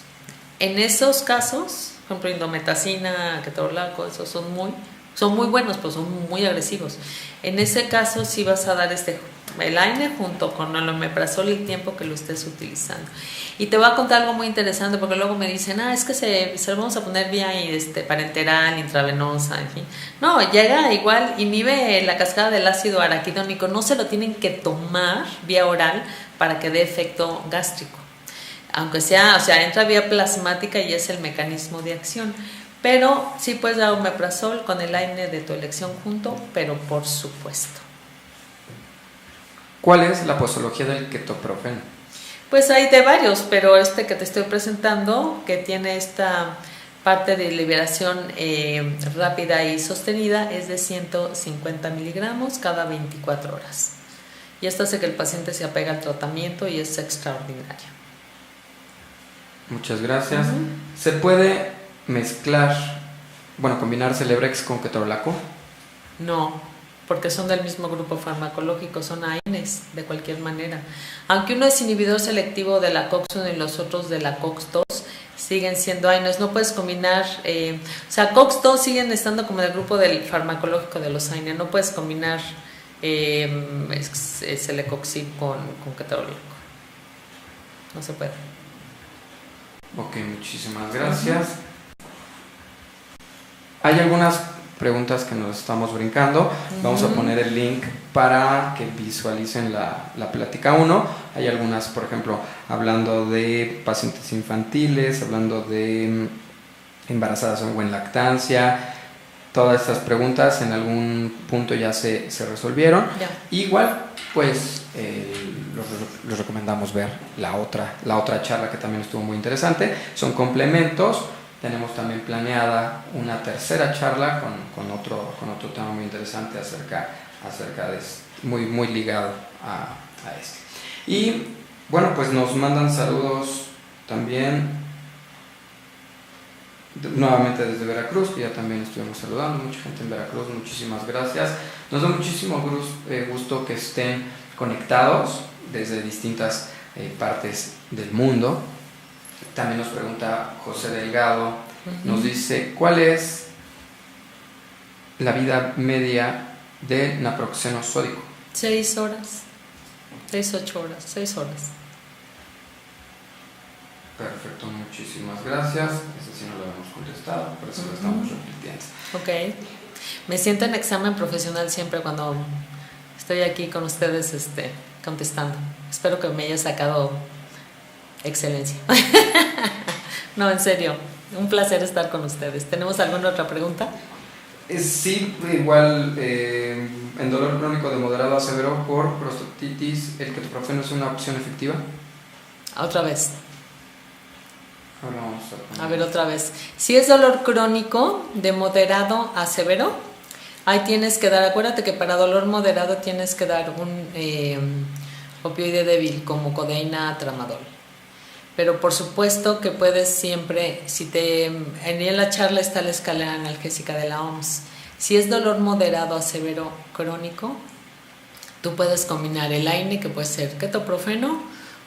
En esos casos, por ejemplo, indometacina, ketorolaco, esos son muy buenos, pero son muy agresivos. En ese caso sí vas a dar el AINE junto con el omeprazol el tiempo que lo estés utilizando. Y te voy a contar algo muy interesante, porque luego me dicen, es que se lo vamos a poner vía parenteral, intravenosa, en fin. No, llega igual, inhibe la cascada del ácido araquidónico, no se lo tienen que tomar vía oral para que dé efecto gástrico. Aunque sea, entra vía plasmática y es el mecanismo de acción. Pero sí puedes dar omeprazol con el AINE de tu elección junto, pero por supuesto. ¿Cuál es la posología del ketoprofeno? Pues hay de varios, pero que te estoy presentando, que tiene esta parte de liberación rápida y sostenida, es de 150 miligramos cada 24 horas. Y esto hace que el paciente se apegue al tratamiento y es extraordinario. Muchas gracias. ¿Se puede combinar Celebrex con ketorolaco? No, porque son del mismo grupo farmacológico, son AINES de cualquier manera. Aunque uno es inhibidor selectivo de la COX-1 y los otros de la COX-2, siguen siendo AINES. No puedes combinar, COX-2 siguen estando como en el grupo del farmacológico de los AINES. No puedes combinar Celecoxib con ketorolaco. No se puede. Ok, muchísimas gracias. Hay algunas preguntas que nos estamos brincando. Vamos a poner el link para que visualicen la plática 1. Hay algunas, por ejemplo, hablando de pacientes infantiles, hablando de embarazadas o en lactancia. Todas estas preguntas en algún punto ya se resolvieron. Ya. Igual, pues les recomendamos ver la otra charla que también estuvo muy interesante. Son complementos tenemos también planeada una tercera charla con otro tema muy interesante acerca de muy ligado a esto. Y bueno, pues nos mandan saludos también nuevamente desde Veracruz, que ya también estuvimos saludando, mucha gente en Veracruz, muchísimas gracias. Nos da muchísimo gusto que estén conectados desde distintas partes del mundo. También nos pregunta José Delgado, nos dice, ¿cuál es la vida media de naproxeno sódico? 6 horas, 8 horas, 6 horas. Perfecto, muchísimas gracias. Ese sí no lo hemos contestado, por eso lo estamos repitiendo. Ok. Me siento en examen profesional siempre cuando estoy aquí con ustedes contestando. Espero que me haya sacado excelencia. No, en serio, un placer estar con ustedes. ¿Tenemos alguna otra pregunta? Sí, igual en dolor crónico de moderado a severo por prostatitis, ¿el ketoprofeno es una opción efectiva? Otra vez. A ver, otra vez. Si es dolor crónico de moderado a severo, ahí tienes que dar, acuérdate que para dolor moderado tienes que dar un opioide débil como codeína, tramadol. Pero por supuesto que puedes siempre, en la charla está la escala analgésica de la OMS. Si es dolor moderado a severo crónico, tú puedes combinar el AINE, que puede ser ketoprofeno,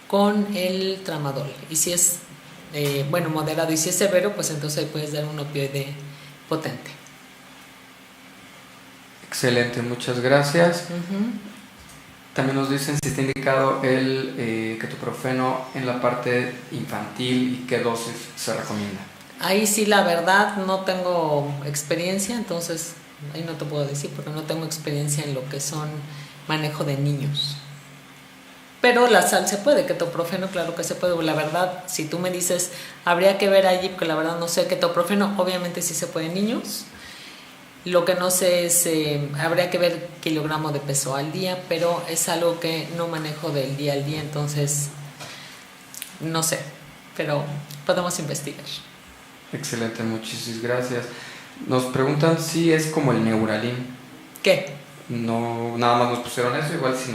con el tramadol. Y si es moderado y si es severo, pues entonces ahí puedes dar un opioide potente. Excelente, muchas gracias. También nos dicen si está indicado el ketoprofeno en la parte infantil y qué dosis se recomienda. Ahí sí, la verdad, no tengo experiencia, entonces ahí no te puedo decir porque no tengo experiencia en lo que son manejo de niños. Pero la sal se puede, ketoprofeno claro que se puede. La verdad, si tú me dices, habría que ver allí, porque la verdad no sé, ketoprofeno obviamente sí se puede en niños. Lo que no sé es, habría que ver kilogramo de peso al día, pero es algo que no manejo del día al día, entonces no sé, pero podemos investigar. Excelente, muchísimas gracias. Nos preguntan si es como el Neuralin. ¿Qué? No, nada más nos pusieron eso, igual si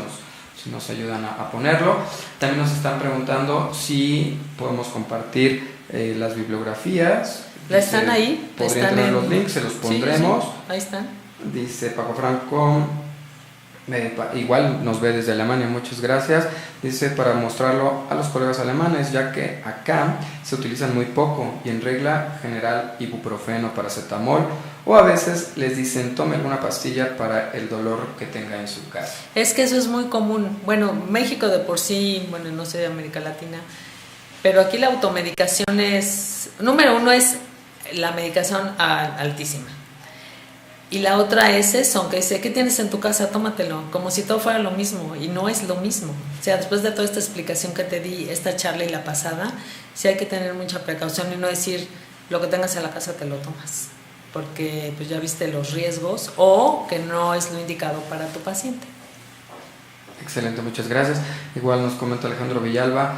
nos ayudan a ponerlo. También nos están preguntando si podemos compartir las bibliografías. ¿Están ahí? Podrían tener los links, se los pondremos. Sí, ahí están. Dice Paco Franco, igual nos ve desde Alemania, muchas gracias. Dice para mostrarlo a los colegas alemanes, ya que acá se utilizan muy poco y en regla general ibuprofeno, paracetamol, o a veces les dicen tome alguna pastilla para el dolor que tenga en su casa. Es que eso es muy común. Bueno, México de por sí, bueno, no sé, América Latina, pero aquí la automedicación es, número uno es la medicación altísima. Y la otra es eso, que dice, ¿qué tienes en tu casa? Tómatelo, como si todo fuera lo mismo, y no es lo mismo. O sea, después de toda esta explicación que te di, esta charla y la pasada, sí hay que tener mucha precaución y no decir, lo que tengas en la casa te lo tomas, porque pues ya viste los riesgos o que no es lo indicado para tu paciente. Excelente, muchas gracias. Igual nos comenta Alejandro Villalba,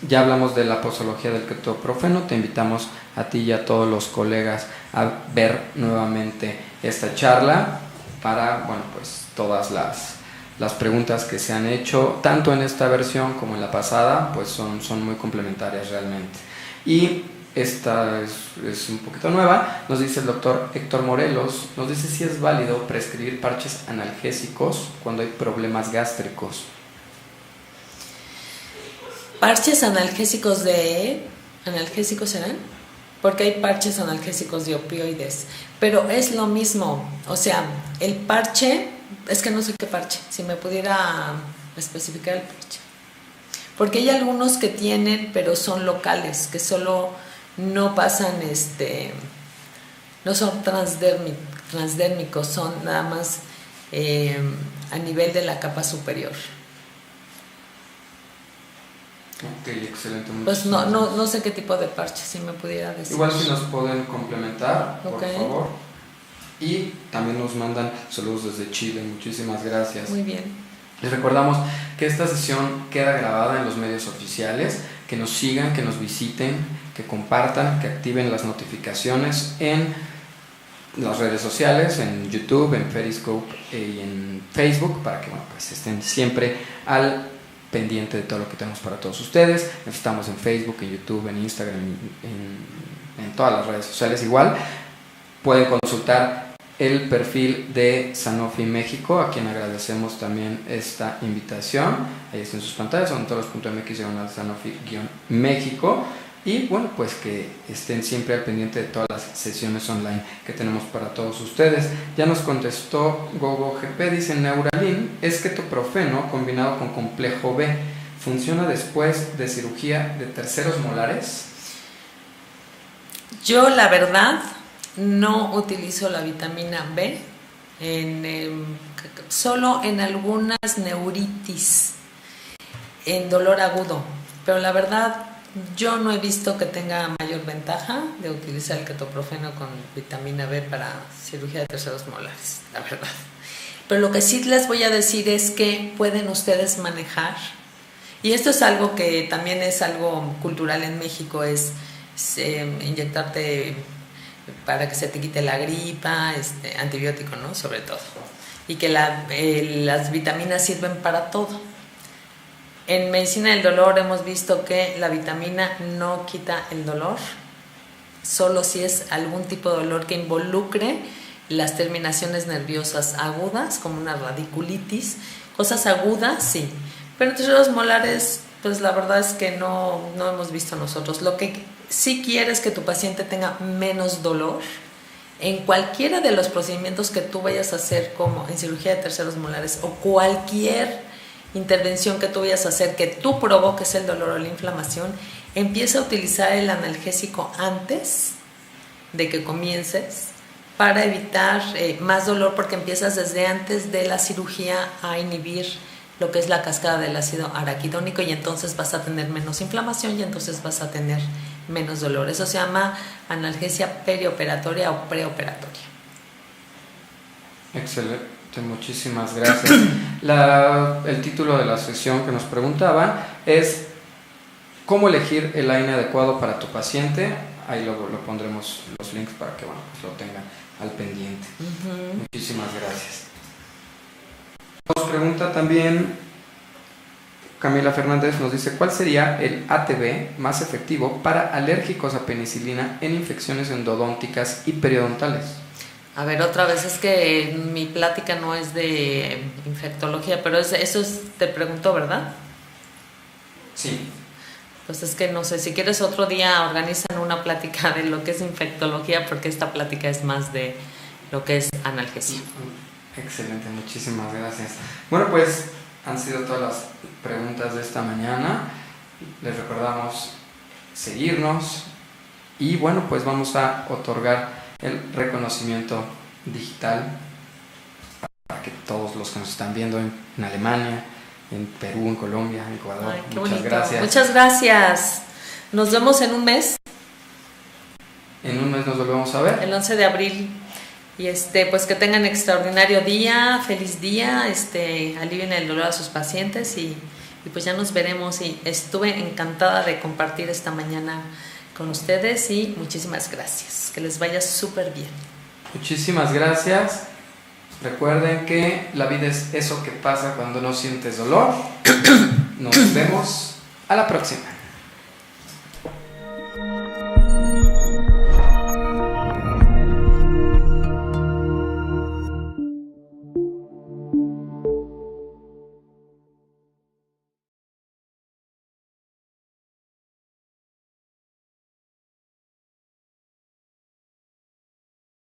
ya hablamos de la posología del ketoprofeno, te invitamos a ti y a todos los colegas a ver nuevamente esta charla para, bueno, pues todas las preguntas que se han hecho, tanto en esta versión como en la pasada, pues son muy complementarias realmente. Y esta es un poquito nueva, nos dice el doctor Héctor Morelos, nos dice si es válido prescribir parches analgésicos cuando hay problemas gástricos. ¿Parches analgésicos serán? Porque hay parches analgésicos de opioides, pero es lo mismo, o sea, el parche, es que no sé qué parche, si me pudiera especificar el parche, porque hay algunos que tienen, pero son locales, que solo no pasan, no son transdérmicos, son nada más a nivel de la capa superior. Ok, excelente. Pues no sé qué tipo de parche, si me pudiera decir. Igual si nos pueden complementar, por favor. Y también nos mandan saludos desde Chile, muchísimas gracias. Muy bien. Les recordamos que esta sesión queda grabada en los medios oficiales, que nos sigan, que nos visiten, que compartan, que activen las notificaciones en las redes sociales, en YouTube, en Periscope y en Facebook, para que pues estén siempre al pendiente de todo lo que tenemos para todos ustedes. Estamos en Facebook, en YouTube, en Instagram, en todas las redes sociales igual. Pueden consultar el perfil de Sanofi México, a quien agradecemos también esta invitación. Ahí está en sus pantallas, odontólogos.mx/Sanofi-México. Y bueno, pues que estén siempre al pendiente de todas las sesiones online que tenemos para todos ustedes. Ya nos contestó Gogo GP, dice: Neuralin es ketoprofeno combinado con complejo B. ¿Funciona después de cirugía de terceros molares? Yo la verdad no utilizo la vitamina B solo en algunas neuritis, en dolor agudo, pero la verdad yo no he visto que tenga mayor ventaja de utilizar el ketoprofeno con vitamina B para cirugía de terceros molares, la verdad. Pero lo que sí les voy a decir es que pueden ustedes manejar, y esto es algo que también es algo cultural en México, es inyectarte para que se te quite la gripa, antibiótico, ¿no? Sobre todo. Y que las vitaminas sirven para todo. En medicina del dolor hemos visto que la vitamina no quita el dolor, solo si es algún tipo de dolor que involucre las terminaciones nerviosas agudas, como una radiculitis, cosas agudas, sí. Pero entre los molares, pues la verdad es que no hemos visto nosotros. Lo que sí quieres que tu paciente tenga menos dolor en cualquiera de los procedimientos que tú vayas a hacer, como en cirugía de terceros molares o cualquier intervención que tú vayas a hacer que tú provoques el dolor o la inflamación. Empieza a utilizar el analgésico antes de que comiences para evitar más dolor, porque empiezas desde antes de la cirugía a inhibir lo que es la cascada del ácido araquidónico, y entonces vas a tener menos inflamación y entonces vas a tener menos dolor. Eso se llama analgesia perioperatoria o preoperatoria. Excelente, muchísimas gracias. El título de la sesión que nos preguntaban es ¿cómo elegir el AINE adecuado para tu paciente? Ahí lo pondremos los links para que pues lo tengan al pendiente. Muchísimas gracias. Nos pregunta también Camila Fernández, nos dice: ¿cuál sería el ATB más efectivo para alérgicos a penicilina en infecciones endodónticas y periodontales? A ver, otra vez, es que mi plática no es de infectología, pero te preguntó, ¿verdad? Sí. Pues es que no sé, si quieres otro día organizan una plática de lo que es infectología, porque esta plática es más de lo que es analgesia. Excelente, muchísimas gracias. Bueno, pues han sido todas las preguntas de esta mañana. Les recordamos seguirnos y bueno, pues vamos a otorgar el reconocimiento digital para que todos los que nos están viendo en Alemania, en Perú, en Colombia, en Ecuador. Ay, muchas bonito. Gracias. Muchas gracias. Nos vemos en un mes. En un mes nos volvemos a ver. El 11 de abril. Y pues que tengan extraordinario día, feliz día, alivien el dolor a sus pacientes y pues ya nos veremos. Y estuve encantada de compartir esta mañana con ustedes y muchísimas gracias. Que les vaya súper bien. Muchísimas gracias. Recuerden que la vida es eso que pasa cuando no sientes dolor. Nos vemos a la próxima.